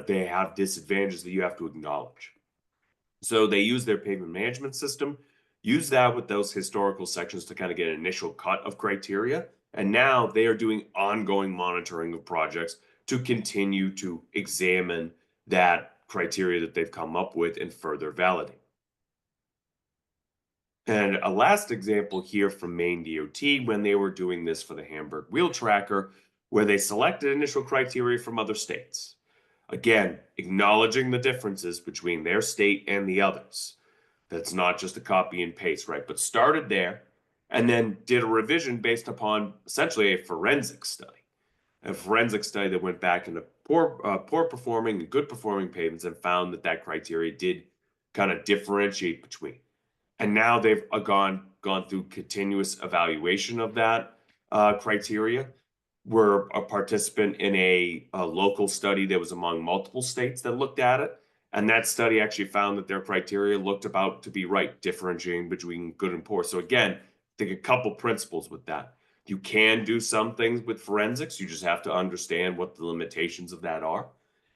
Speaker 2: they have disadvantages that you have to acknowledge. So they use their pavement management system, use that with those historical sections to kind of get an initial cut of criteria. And now they are doing ongoing monitoring of projects to continue to examine that criteria that they've come up with and further validate. And a last example here from Maine DOT, when they were doing this for the Hamburg Wheel Tracker, where they selected initial criteria from other states. Again, acknowledging the differences between their state and the others. That's not just a copy and paste, right? But started there and then did a revision based upon essentially a forensic study. A forensic study that went back into poor performing and good performing pavements and found that that criteria did kind of differentiate between. And now they've gone through continuous evaluation of that criteria. We're a participant in a local study that was among multiple states that looked at it. And that study actually found that their criteria looked about to be right, differentiating between good and poor. So again, I think a couple principles with that. You can do some things with forensics. You just have to understand what the limitations of that are.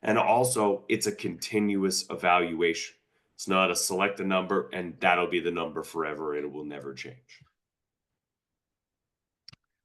Speaker 2: And also, it's a continuous evaluation. It's not a select a number and that'll be the number forever. It will never change.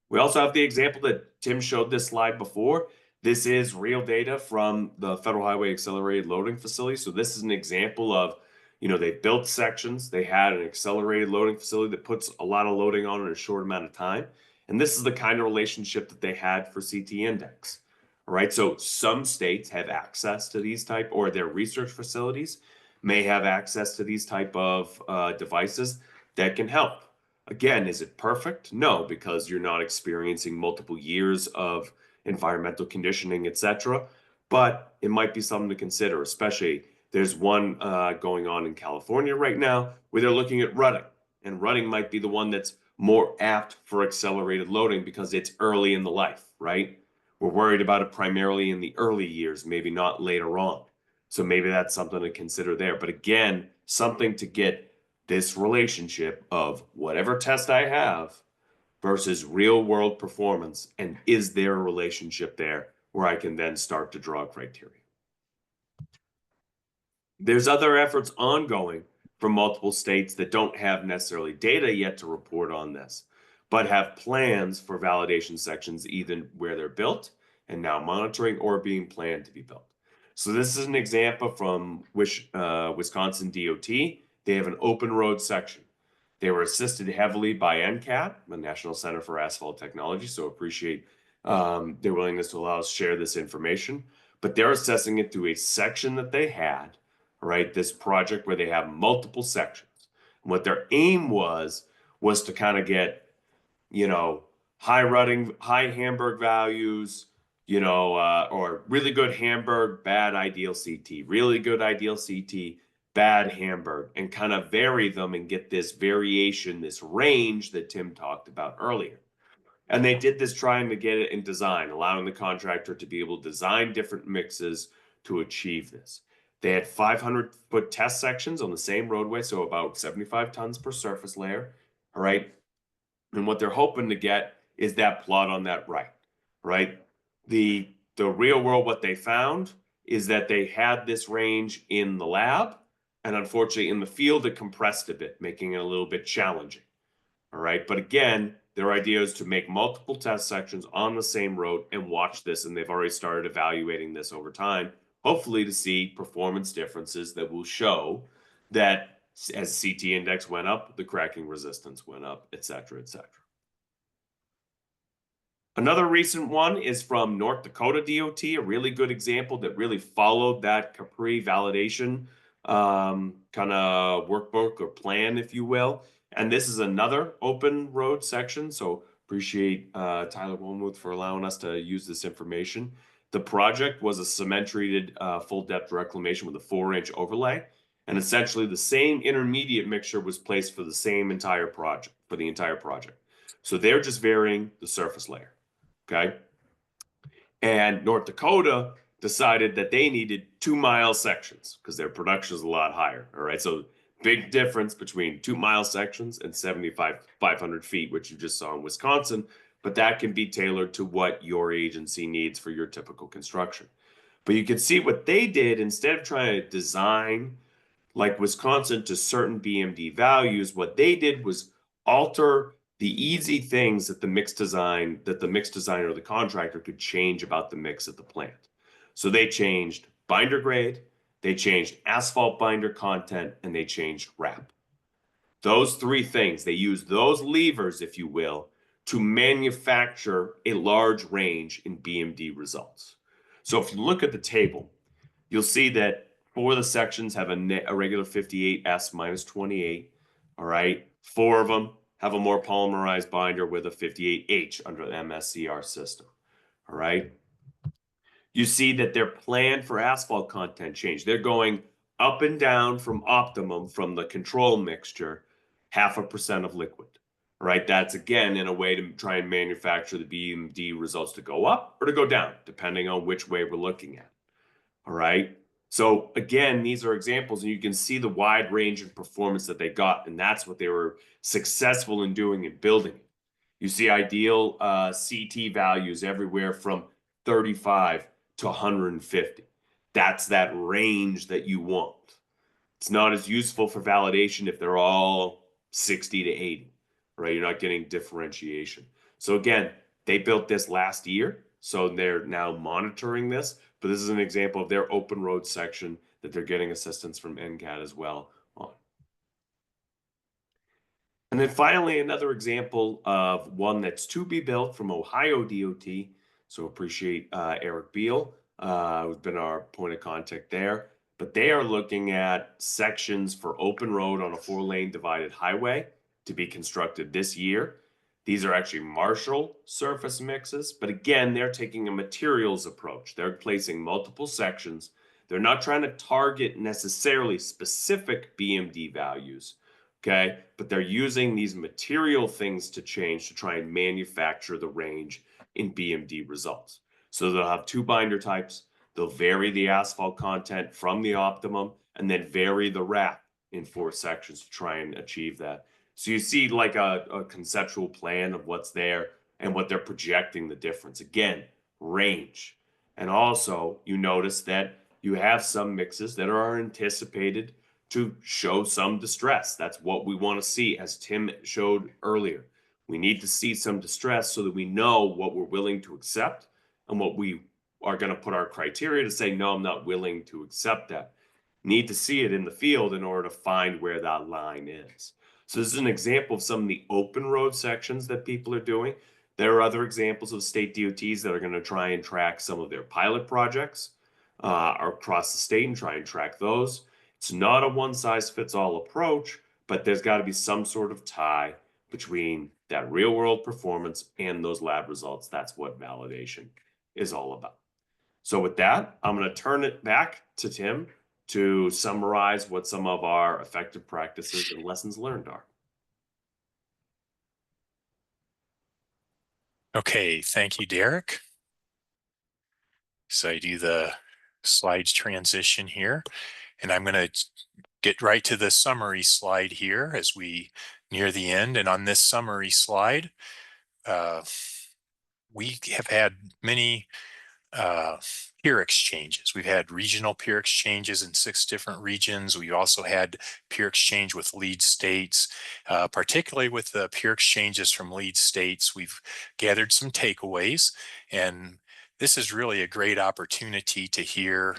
Speaker 2: We also have the example that Tim showed this slide before. This is real data from the Federal Highway Accelerated Loading Facility. So this is an example of, they built sections. They had an accelerated loading facility that puts a lot of loading on in a short amount of time. And this is the kind of relationship that they had for CT index. All right. So some states have access to these type, or their research facilities may have access to these type of devices that can help. Again, is it perfect? No, because you're not experiencing multiple years of environmental conditioning, etc. But it might be something to consider, especially there's one going on in California right now where they're looking at rutting. And rutting might be the one that's more apt for accelerated loading because it's early in the life, right? We're worried about it primarily in the early years, maybe not later on. So maybe that's something to consider there. But again, something to get this relationship of whatever test I have versus real world performance. And is there a relationship there where I can then start to draw criteria? There's other efforts ongoing from multiple states that don't have necessarily data yet to report on this, but have plans for validation sections, either where they're built and now monitoring or being planned to be built. So this is an example from Wisconsin DOT. They have an open road section. They were assisted heavily by NCAT, the National Center for Asphalt Technology, so appreciate their willingness to allow us to share this information. But they're assessing it through a section that they had, right? This project where they have multiple sections. And what their aim was to kind of get, high Hamburg values, or really good Hamburg, bad ideal CT, really good ideal CT, bad Hamburg, and kind of vary them and get this variation, this range that Tim talked about earlier. And they did this trying to get it in design, allowing the contractor to be able to design different mixes to achieve this. They had 500-foot test sections on the same roadway, so about 75 tons per surface layer, all right? And what they're hoping to get is that plot on that right? The real world, what they found is that they had this range in the lab, and unfortunately in the field, it compressed a bit, making it a little bit challenging, all right? But again, their idea is to make multiple test sections on the same road and watch this, and they've already started evaluating this over time, hopefully to see performance differences that will show that as CT index went up, the cracking resistance went up, et cetera, et cetera. Another recent one is from North Dakota DOT, a really good example that really followed that Capri validation kind of workbook or plan, if you will. And this is another open road section. So appreciate Tyler Wilmuth for allowing us to use this information. The project was a cement-treated full depth reclamation with a 4-inch overlay. And essentially the same intermediate mixture was placed for the same entire project, for the entire project. So they're just varying the surface layer. Okay. And North Dakota decided that they needed 2-mile sections because their production is a lot higher. All right. So big difference between 2-mile sections and 500 feet, which you just saw in Wisconsin, but that can be tailored to what your agency needs for your typical construction. But you can see what they did instead of trying to design like Wisconsin to certain BMD values, what they did was alter the easy things that the mix designer or the contractor could change about the mix at the plant. So they changed binder grade, they changed asphalt binder content, and they changed wrap. Those 3 things, they used those levers, if you will, to manufacture a large range in BMD results. So if you look at the table, you'll see that 4 of the sections have a regular 58S minus 28. All right. 4 of them have a more polymerized binder with a 58H under the MSCR system. All right. You see that their plan for asphalt content changed. They're going up and down from optimum from the control mixture, 0.5% of liquid. All right. That's again in a way to try and manufacture the BMD results to go up or to go down, depending on which way we're looking at. All right. So again, these are examples, and you can see the wide range in performance that they got, and that's what they were successful in doing and building. You see ideal CT values everywhere from 35 to 150. That's that range that you want. It's not as useful for validation if they're all 60 to 80, right? You're not getting differentiation. So again, they built this last year, so they're now monitoring this. But this is an example of their open road section that they're getting assistance from NCAT as well on. And then finally, another example of one that's to be built from Ohio DOT. So appreciate Eric Beal, who's been our point of contact there. But they are looking at sections for open road on a 4-lane divided highway to be constructed this year. These are actually Marshall surface mixes, but again, they're taking a materials approach. They're placing multiple sections. They're not trying to target necessarily specific BMD values, okay? But they're using these material things to change to try and manufacture the range in BMD results. So they'll have 2 binder types. They'll vary the asphalt content from the optimum and then vary the wrap in 4 sections to try and achieve that. So you see like a conceptual plan of what's there and what they're projecting the difference. Again, range. And also you notice that you have some mixes that are anticipated to show some distress. That's what we want to see, as Tim showed earlier. We need to see some distress so that we know what we're willing to accept and what we are going to put our criteria to say, no, I'm not willing to accept that. Need to see it in the field in order to find where that line is. So this is an example of some of the open road sections that people are doing. There are other examples of state DOTs that are going to try and track some of their pilot projects across the state and try and track those. It's not a one-size-fits-all approach, but there's got to be some sort of tie between that real-world performance and those lab results. That's what validation is all about. So with that, I'm going to turn it back to Tim to summarize what some of our effective practices and lessons learned are.
Speaker 3: Okay, thank you, Derek. So I do the slides transition here, and I'm going to get right to the summary slide here as we near the end. And on this summary slide, we have had many peer exchanges. We've had regional peer exchanges in 6 different regions. We also had peer exchange with lead states, particularly with the peer exchanges from lead states. We've gathered some takeaways, and this is really a great opportunity to hear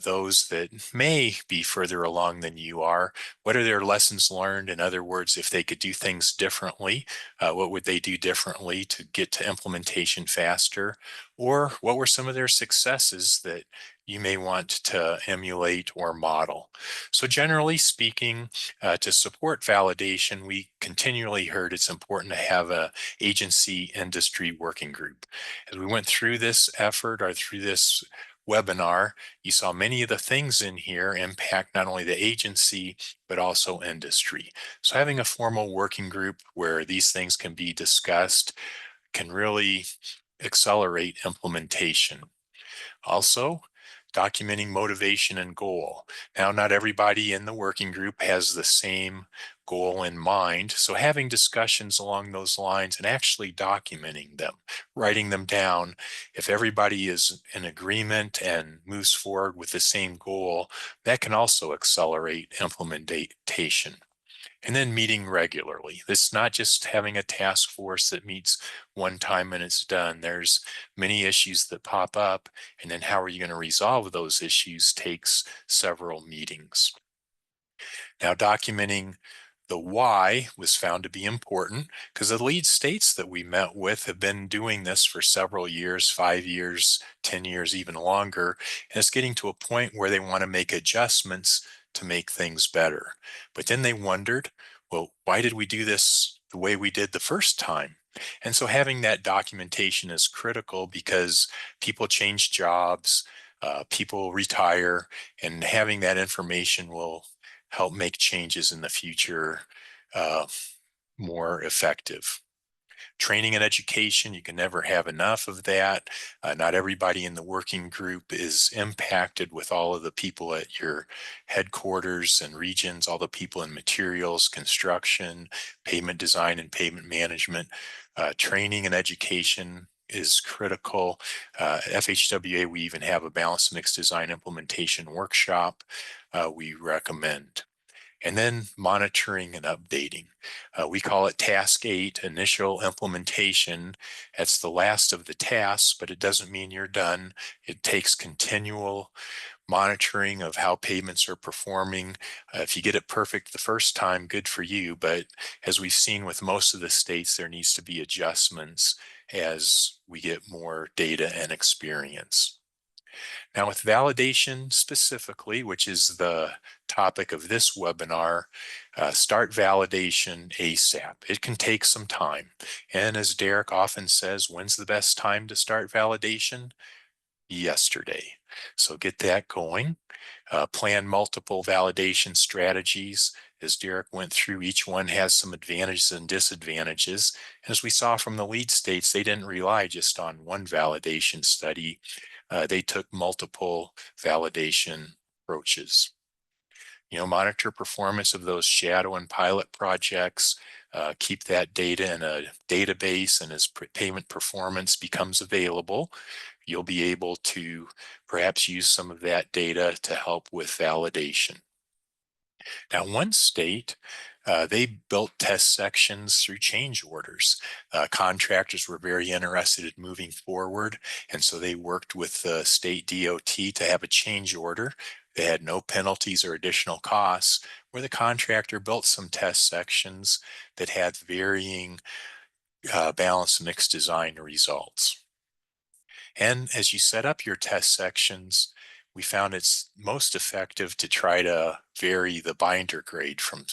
Speaker 3: those that may be further along than you are. What are their lessons learned? In other words, if they could do things differently, what would they do differently to get to implementation faster? Or what were some of their successes that you may want to emulate or model? So generally speaking, to support validation, we continually heard it's important to have a agency industry working group. As we went through this effort or through this webinar, you saw many of the things in here impact not only the agency, but also industry. So having a formal working group where these things can be discussed can really accelerate implementation. Also, documenting motivation and goal. Now, not everybody in the working group has the same goal in mind, so having discussions along those lines and actually documenting them, writing them down, if everybody is in agreement and moves forward with the same goal, that can also accelerate implementation. And then meeting regularly. This is not just having a task force that meets one time and it's done. There's many issues that pop up, and then how are you going to resolve those issues takes several meetings. Now, documenting the why was found to be important because the lead states that we met with have been doing this for several years, 5 years, 10 years, even longer. And it's getting to a point where they want to make adjustments to make things better. But then they wondered, well, why did we do this the way we did the first time? And so having that documentation is critical because people change jobs, people retire, and having that information will help make changes in the future more effective. Training and education, you can never have enough of that. Not everybody in the working group is impacted with all of the people at your headquarters and regions, all the people in materials, construction, payment design, and payment management. Training and education is critical. FHWA, we even have a balanced mixed design implementation workshop we recommend. And then monitoring and updating. We call it Task 8, Initial Implementation. That's the last of the tasks, but it doesn't mean you're done. It takes continual monitoring of how payments are performing. If you get it perfect the first time, good for you. But as we've seen with most of the states, there needs to be adjustments as we get more data and experience. Now with validation specifically, which is the topic of this webinar, start validation ASAP. It can take some time. And as Derek often says, when's the best time to start validation? Yesterday. So get that going. Plan multiple validation strategies. As Derek went through, each one has some advantages and disadvantages. As we saw from the lead states, they didn't rely just on one validation study. They took multiple validation approaches. Monitor performance of those shadow and pilot projects, keep that data in a database, and as payment performance becomes available, you'll be able to perhaps use some of that data to help with validation. Now, one state, they built test sections through change orders. Contractors were very interested in moving forward, and so they worked with the state DOT to have a change order. They had no penalties or additional costs, where the contractor built some test sections that had varying balanced mixed design results. And as you set up your test sections, we found it's most effective to try to vary the binder grade from,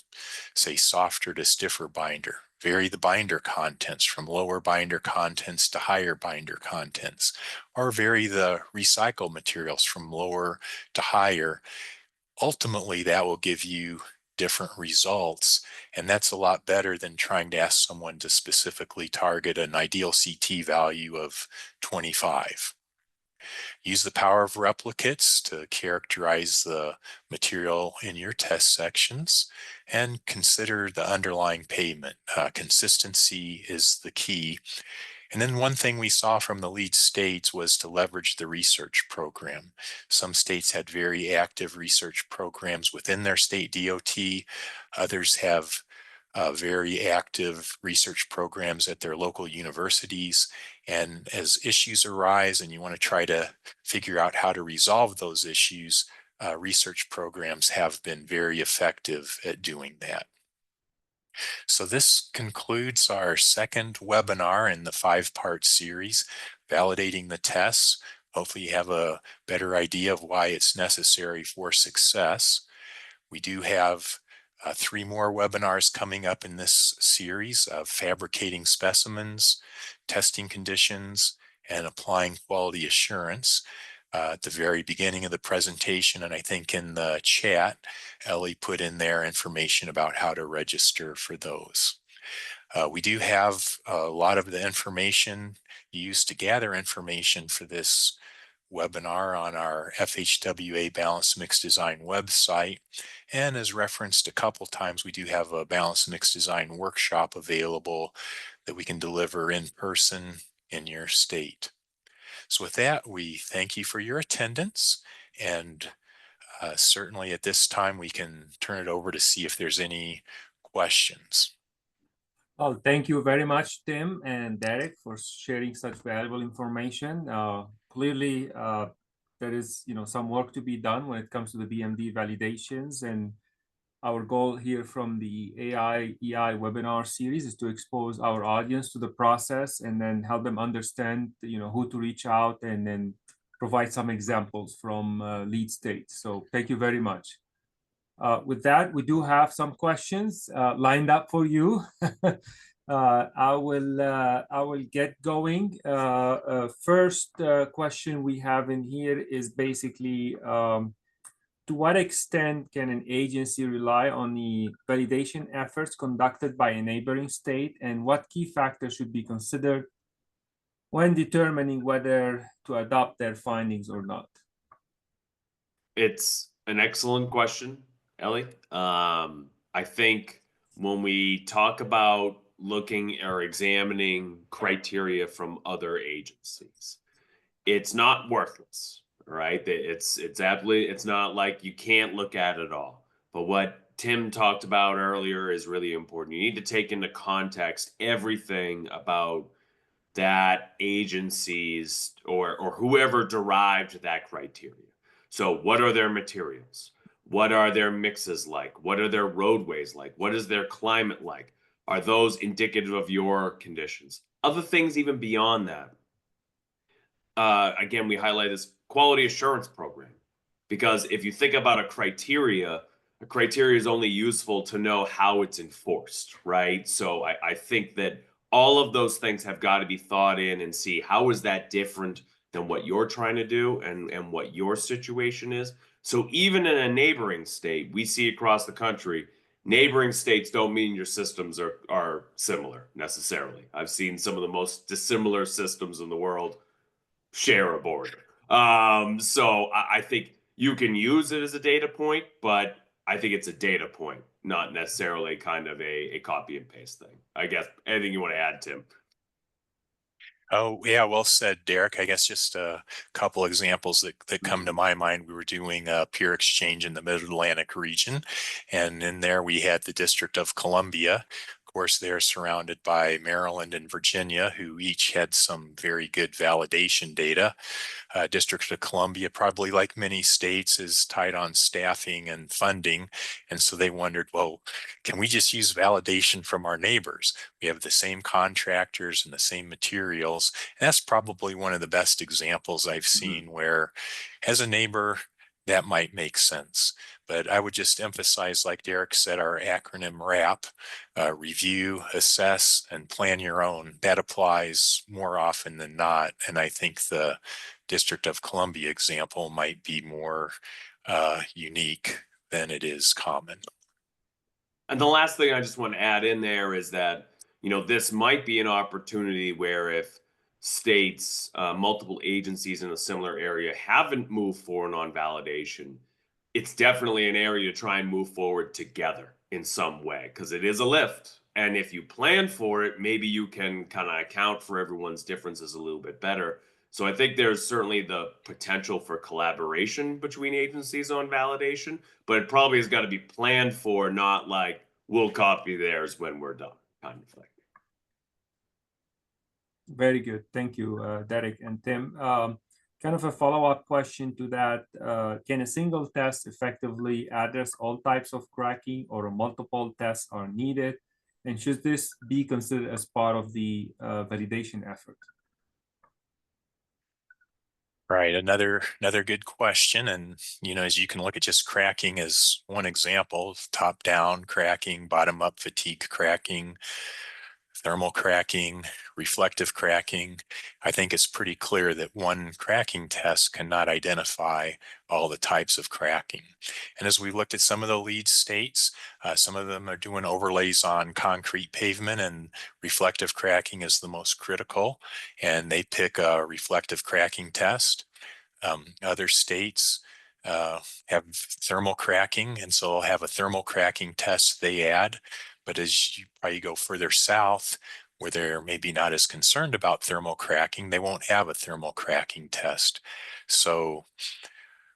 Speaker 3: say, softer to stiffer binder. Vary the binder contents from lower binder contents to higher binder contents, or vary the recycled materials from lower to higher. Ultimately, that will give you different results, and that's a lot better than trying to ask someone to specifically target an ideal CT value of 25. Use the power of replicates to characterize the material in your test sections, and consider the underlying payment. Consistency is the key. And then one thing we saw from the lead states was to leverage the research program. Some states had very active research programs within their state DOT. Others have very active research programs at their local universities. And as issues arise and you want to try to figure out how to resolve those issues, research programs have been very effective at doing that. So this concludes our second webinar in the 5-part series, Validating the Tests. Hopefully you have a better idea of why it's necessary for success. We do have 3 more webinars coming up in this series of fabricating specimens, testing conditions, and applying quality assurance. At the very beginning of the presentation, and I think in the chat, Ellie put in there information about how to register for those. We do have a lot of the information used to gather information for this webinar on our FHWA Balanced Mix Design website. And as referenced a couple times, we do have a Balanced Mix Design workshop available that we can deliver in person in your state. So with that, we thank you for your attendance, and certainly at this time we can turn it over to see if there's any questions.
Speaker 1: Oh, thank you very much, Tim and Derek, for sharing such valuable information. Clearly, there is some work to be done when it comes to the BMD validations, and our goal here from the AIEI webinar series is to expose our audience to the process and then help them understand, who to reach out, and then provide some examples from lead states. So thank you very much. With that, we do have some questions lined up for you. I will get going. First question we have in here is basically, to what extent can an agency rely on the validation efforts conducted by a neighboring state, and what key factors should be considered when determining whether to adopt their findings or not?
Speaker 2: It's an excellent question, Ellie. I think when we talk about looking or examining criteria from other agencies, it's not worthless, right? It's absolutely, it's not like you can't look at it all. But what Tim talked about earlier is really important. You need to take into context everything about that agencies or whoever derived that criteria. So what are their materials? What are their mixes like? What are their roadways like? What is their climate like? Are those indicative of your conditions? Other things even beyond that. Again, we highlight this quality assurance program, because if you think about a criteria is only useful to know how it's enforced, right? So I think that all of those things have got to be thought in and see how is that different than what you're trying to do and what your situation is. So even in a neighboring state, we see across the country, neighboring states don't mean your systems are similar necessarily. I've seen some of the most dissimilar systems in the world share a border. So I think you can use it as a data point, but I think it's a data point, not necessarily kind of a copy and paste thing. I guess anything you want to add, Tim?
Speaker 3: Oh, yeah, well said, Derek. I guess just a couple examples that come to my mind. We were doing a peer exchange in the Mid-Atlantic region, and in there we had the District of Columbia. Of course, they're surrounded by Maryland and Virginia, who each had some very good validation data. District of Columbia, probably like many states, is tight on staffing and funding. And so they wondered, well, can we just use validation from our neighbors? We have the same contractors and the same materials. And that's probably one of the best examples I've seen where, as a neighbor, that might make sense. But I would just emphasize, like Derek said, our acronym RAP, review, assess, and plan your own. That applies more often than not. And I think the District of Columbia example might be more unique than it is common.
Speaker 2: And the last thing I just want to add in there is that, this might be an opportunity where if states, multiple agencies in a similar area haven't moved forward on validation, it's definitely an area to try and move forward together in some way, because it is a lift. And if you plan for it, maybe you can kind of account for everyone's differences a little bit better. So I think there's certainly the potential for collaboration between agencies on validation, but it probably has got to be planned for, not like we'll copy theirs when we're done, kind of thing.
Speaker 1: Very good. Thank you, Derek and Tim. Kind of a follow-up question to that. Can a single test effectively address all types of cracking, or multiple tests are needed? And should this be considered as part of the validation effort?
Speaker 3: Right, another good question. And as you can look at just cracking as one example, top down cracking, bottom up fatigue cracking, thermal cracking, reflective cracking. I think it's pretty clear that one cracking test cannot identify all the types of cracking. And as we looked at some of the lead states, some of them are doing overlays on concrete pavement, and reflective cracking is the most critical, and they pick a reflective cracking test. Other states have thermal cracking, and so they'll have a thermal cracking test they add. But as you probably go further south, where they're maybe not as concerned about thermal cracking, they won't have a thermal cracking test. So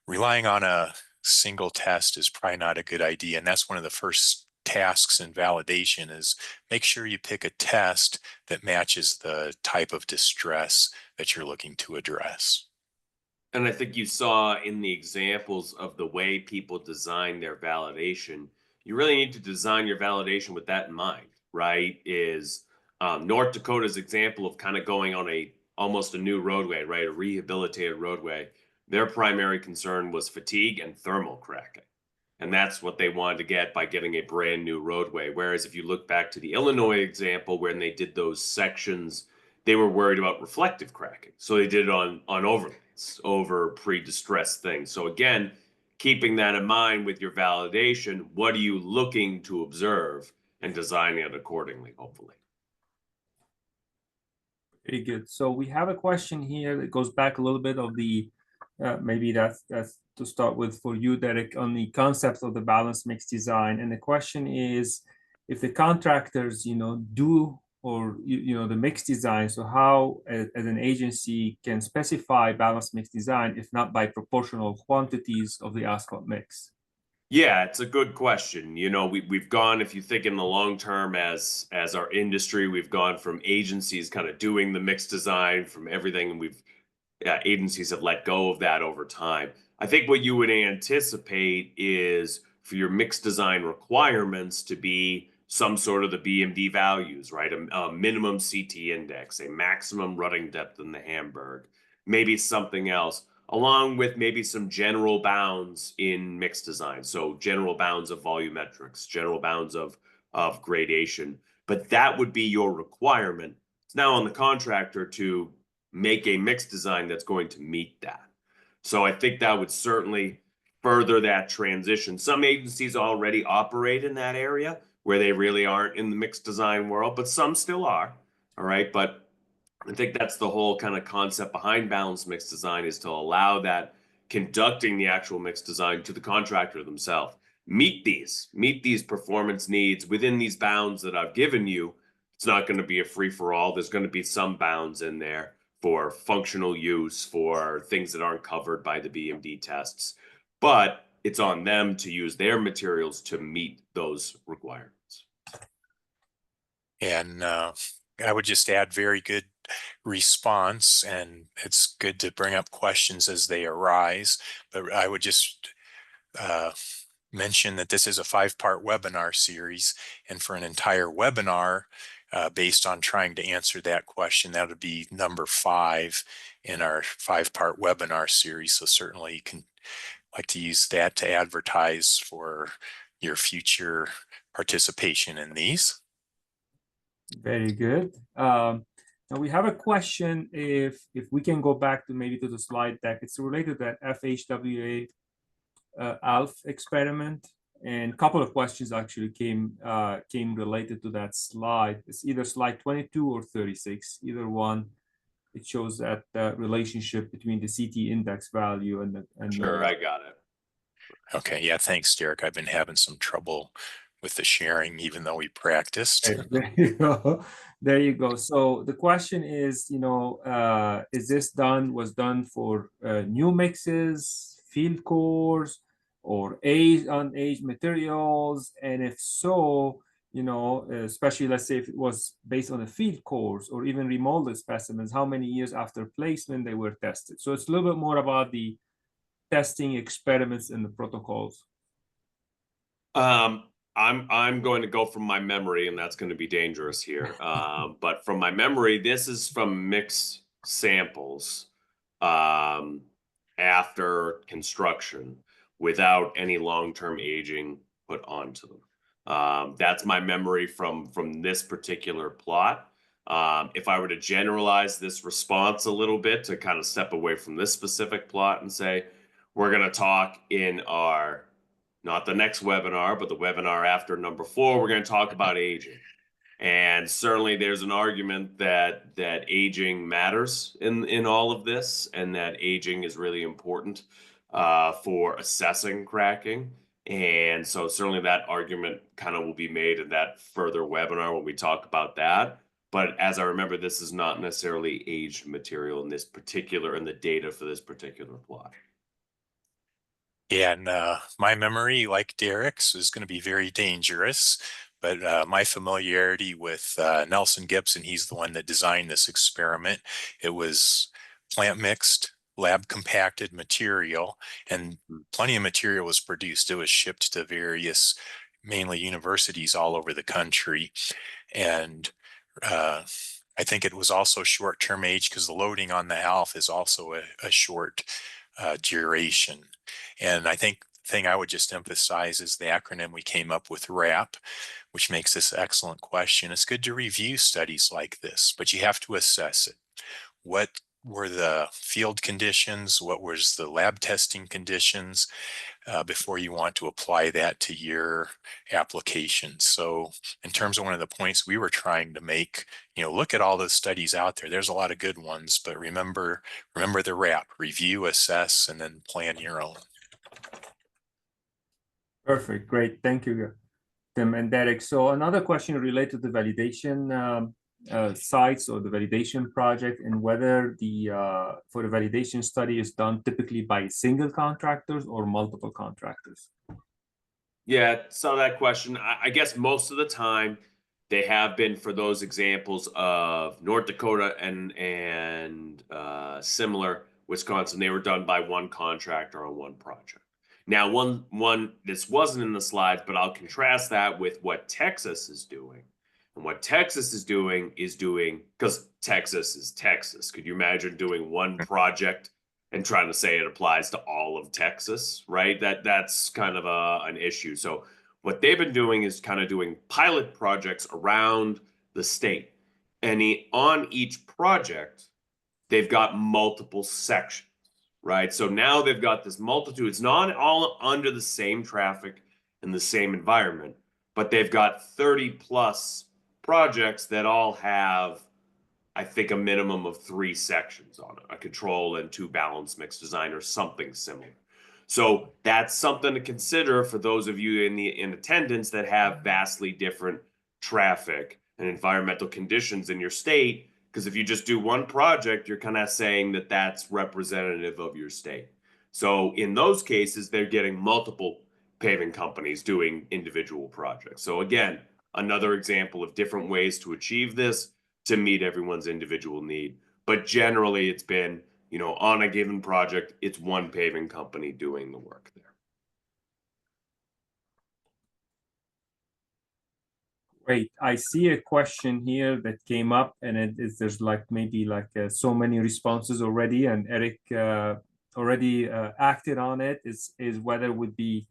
Speaker 3: relying on a single test is probably not a good idea. And that's one of the first tasks in validation, is make sure you pick a test that matches the type of distress that you're looking to address.
Speaker 2: And I think you saw in the examples of the way people design their validation, you really need to design your validation with that in mind, right? Is North Dakota's example of kind of going on almost a new roadway, right? A rehabilitated roadway. Their primary concern was fatigue and thermal cracking. And that's what they wanted to get by getting a brand new roadway. Whereas if you look back to the Illinois example, when they did those sections, they were worried about reflective cracking. So they did it on overlays over pre-distressed things. So again, keeping that in mind with your validation, what are you looking to observe, and designing it accordingly, hopefully.
Speaker 1: Very good. So we have a question here that goes back a little bit of the, maybe that's to start with for you, Derek, on the concept of the balanced mix design. And the question is, if the contractors, do, or the mix design, so how as an agency can specify balanced mix design if not by proportional quantities of the asphalt mix?
Speaker 2: Yeah, it's a good question. We've gone, if you think in the long term as our industry, we've gone from agencies kind of doing the mix design from everything, and agencies have let go of that over time. I think what you would anticipate is for your mix design requirements to be some sort of the BMD values, right? A minimum CT index, a maximum rutting depth in the Hamburg, maybe something else, along with maybe some general bounds in mix design. So general bounds of volumetrics, general bounds of gradation. But that would be your requirement. It's now on the contractor to make a mix design that's going to meet that. So I think that would certainly further that transition. Some agencies already operate in that area where they really aren't in the mix design world, but some still are. All right. But I think that's the whole kind of concept behind balanced mix design, is to allow that conducting the actual mix design to the contractor themselves. Meet these performance needs within these bounds that I've given you. It's not going to be a free for all. There's going to be some bounds in there for functional use, for things that aren't covered by the BMD tests, but it's on them to use their materials to meet those requirements.
Speaker 3: And I would just add, very good response, and it's good to bring up questions as they arise. But I would just mention that this is a 5-part webinar series, and for an entire webinar based on trying to answer that question, that would be number 5 in our 5-part webinar series. So certainly you can like to use that to advertise for your future participation in these.
Speaker 1: Very good. Now we have a question. If we can go back to maybe to the slide deck, it's related to that FHWA ALF experiment, and a couple of questions actually came related to that slide. It's either slide 22 or 36, either one. It shows that relationship between the CT index value and the
Speaker 2: Sure, I got it.
Speaker 3: Okay, yeah, thanks, Derek. I've been having some trouble with the sharing, even though we practiced.
Speaker 1: There you go. There you go. So the question is, is this was done for new mixes, field cores, or unaged materials? And if so, especially let's say if it was based on a field course or even remolded specimens, how many years after placement they were tested. So it's a little bit more about the testing experiments and the protocols.
Speaker 2: I'm going to go from my memory, and that's going to be dangerous here. But from my memory, this is from mixed samples after construction without any long-term aging put onto them. That's my memory from this particular plot. If I were to generalize this response a little bit to kind of step away from this specific plot and say, we're going to talk in our not the next webinar, but the webinar after number 4, we're going to talk about aging. And certainly there's an argument that aging matters in all of this, and that aging is really important for assessing cracking. And so certainly that argument kind of will be made in that further webinar when we talk about that. But as I remember, this is not necessarily aged material in this particular, in the data for this particular plot.
Speaker 3: Yeah, and my memory, like Derek's, is going to be very dangerous. But my familiarity with Nelson Gibson, he's the one that designed this experiment. It was plant mixed, lab compacted material, and plenty of material was produced. It was shipped to various, mainly universities all over the country. And I think it was also short-term age because the loading on the ALF is also a short duration. And I think the thing I would just emphasize is the acronym we came up with, RAP, which makes this an excellent question. It's good to review studies like this, but you have to assess it. What were the field conditions? What was the lab testing conditions before you want to apply that to your application? So in terms of one of the points we were trying to make, look at all those studies out there. There's a lot of good ones, but remember the RAP: review, assess, and then plan your own.
Speaker 1: Perfect. Great. Thank you, Tim and Derek. So another question related to validation sites or the validation project, and whether the for the validation study is done typically by single contractors or multiple contractors.
Speaker 2: Yeah, saw that question. I guess most of the time they have been, for those examples of North Dakota and similar Wisconsin, they were done by one contractor on one project. Now, this wasn't in the slides, but I'll contrast that with what Texas is doing. And what Texas is doing, because Texas is Texas. Could you imagine doing one project and trying to say it applies to all of Texas, right? That's kind of an issue. So what they've been doing is kind of doing pilot projects around the state. And on each project, they've got multiple sections, right? So now they've got this multitude. It's not all under the same traffic and the same environment, but they've got 30 plus projects that all have, I think, a minimum of 3 sections on it: a control and 2 balance mix design or something similar. So that's something to consider for those of you in attendance that have vastly different traffic and environmental conditions in your state. Because if you just do one project, you're kind of saying that that's representative of your state. So in those cases, they're getting multiple paving companies doing individual projects. So again, another example of different ways to achieve this to meet everyone's individual need. But generally, it's been, on a given project, it's one paving company doing the work there.
Speaker 1: Great. I see a question here that came up, and there's maybe so many responses already, and Eric already acted on it. Is whether would be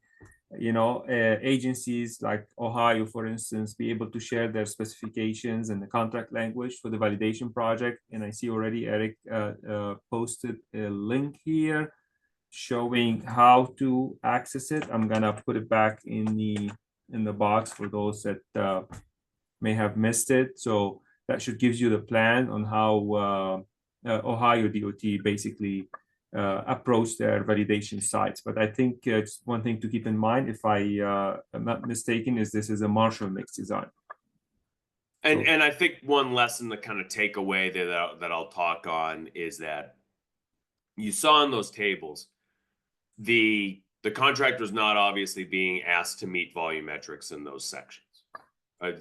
Speaker 1: agencies like Ohio, for instance, be able to share their specifications and the contract language for the validation project. And I see already Eric posted a link here showing how to access it. I'm gonna put it back in the box for those that may have missed it. So that should give you the plan on how Ohio DOT basically approach their validation sites. But I think it's one thing to keep in mind, if I am not mistaken, is this is a Marshall mix design.
Speaker 2: And I think one lesson to kind of take away that I'll talk on is that you saw in those tables, the contractor is not obviously being asked to meet volumetrics in those sections.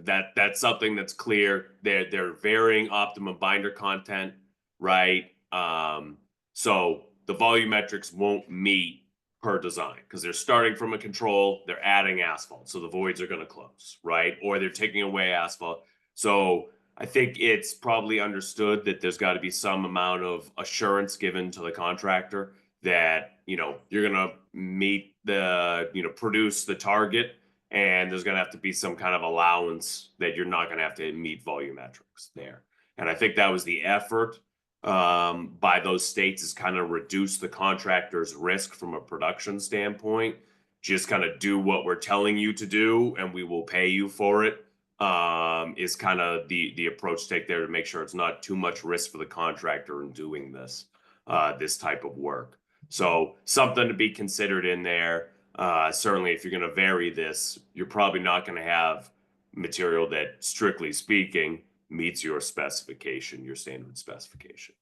Speaker 2: That's something that's clear. They're varying optimum binder content, right? So the volumetrics won't meet per design because they're starting from a control, they're adding asphalt, so the voids are going to close, right? Or they're taking away asphalt. So I think it's probably understood that there's got to be some amount of assurance given to the contractor that, you know, you're going to meet the, you know, produce the target, and there's going to have to be some kind of allowance that you're not going to have to meet volumetrics there. And I think that was the effort by those states, is kind of reduce the contractor's risk from a production standpoint. Just kind of do what we're telling you to do and we will pay you for it, is kind of the approach take there, to make sure it's not too much risk for the contractor in doing this type of work. So something to be considered in there. Certainly if you're going to vary this, you're probably not going to have material that, strictly speaking, meets your specification, your standard specification.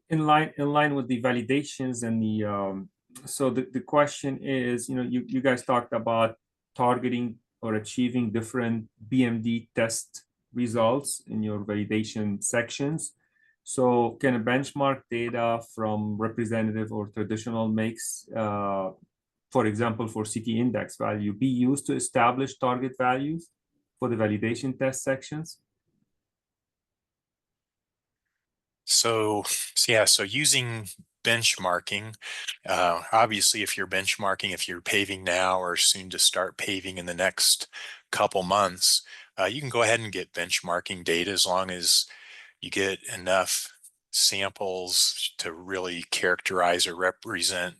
Speaker 1: In line with the validations and the so the question is, you know, you guys talked about targeting or achieving different BMD test results in your validation sections. So can a benchmark data from representative or traditional mix, for example, for CT index value, be used to establish target values for the validation test sections?
Speaker 3: So yeah, so using benchmarking, obviously if you're benchmarking, if you're paving now or soon to start paving in the next couple months, you can go ahead and get benchmarking data as long as you get enough samples to really characterize or represent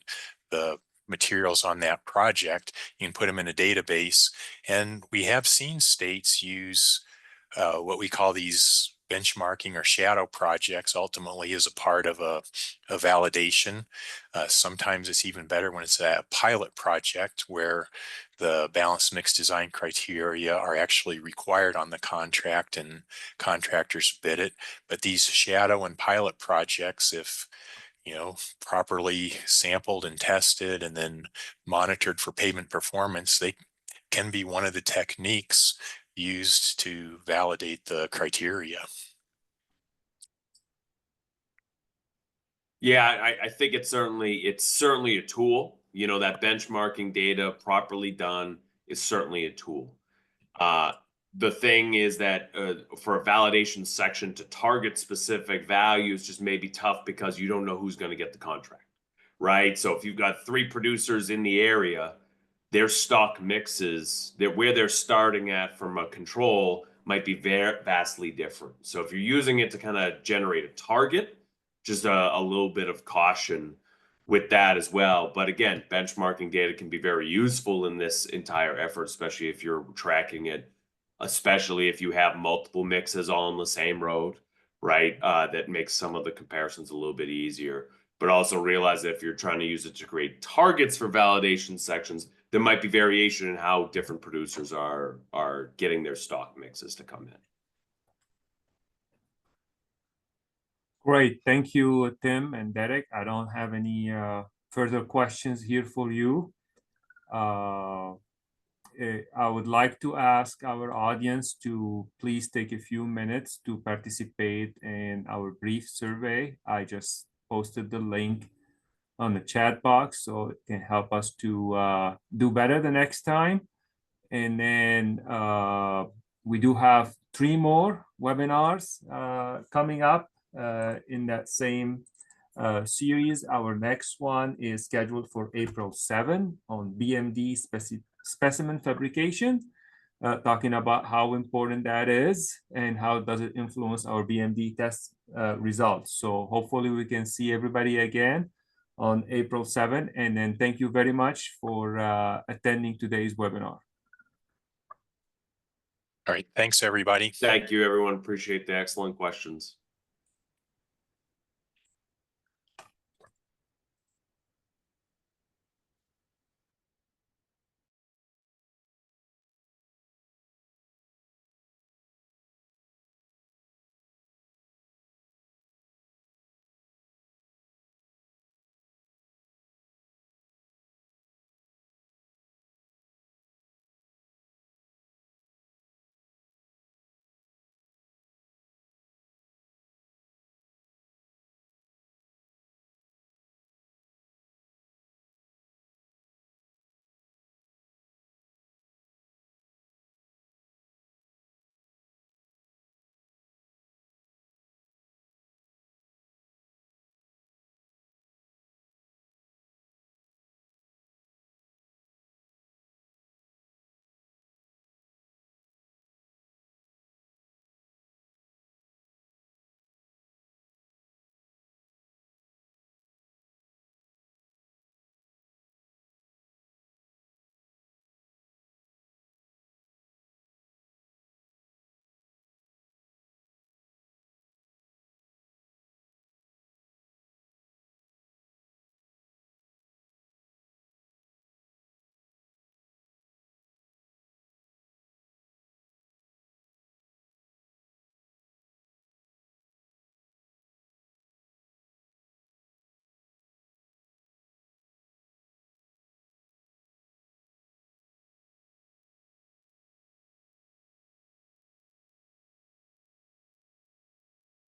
Speaker 3: the materials on that project. You can put them in a database, and we have seen states use what we call these benchmarking or shadow projects ultimately as a part of a validation. Sometimes it's even better when it's a pilot project where the balanced mix design criteria are actually required on the contract and contractors bid it. But these shadow and pilot projects, if properly sampled and tested and then monitored for pavement performance, they can be one of the techniques used to validate the criteria.
Speaker 2: Yeah, I think it's certainly a tool. You know, that benchmarking data properly done is certainly a tool. The thing is that for a validation section to target specific values just may be tough because you don't know who's going to get the contract, right? So if you've got 3 producers in the area, their stock mixes, where they're starting at from a control might be vastly different. So if you're using it to kind of generate a target, just a little bit of caution with that as well. But again, benchmarking data can be very useful in this entire effort, especially if you're tracking it, especially if you have multiple mixes all on the same road, right? That makes some of the comparisons a little bit easier. But also realize that if you're trying to use it to create targets for validation sections, there might be variation in how different producers are getting their stock mixes to come in.
Speaker 1: Great, thank you, Tim and Derek. I don't have any further questions here for you. I would like to ask our audience to please take a few minutes to participate in our brief survey. I just posted the link on the chat box so it can help us to do better the next time. And then we do have 3 more webinars coming up in that same series. Our next one is scheduled for April 7 on BMD specimen fabrication, talking about how important that is and how does it influence our BMD test results. So hopefully we can see everybody again on April 7. And then thank you very much for attending today's webinar.
Speaker 3: All right. Thanks, everybody.
Speaker 2: Thank you, everyone. Appreciate the excellent questions.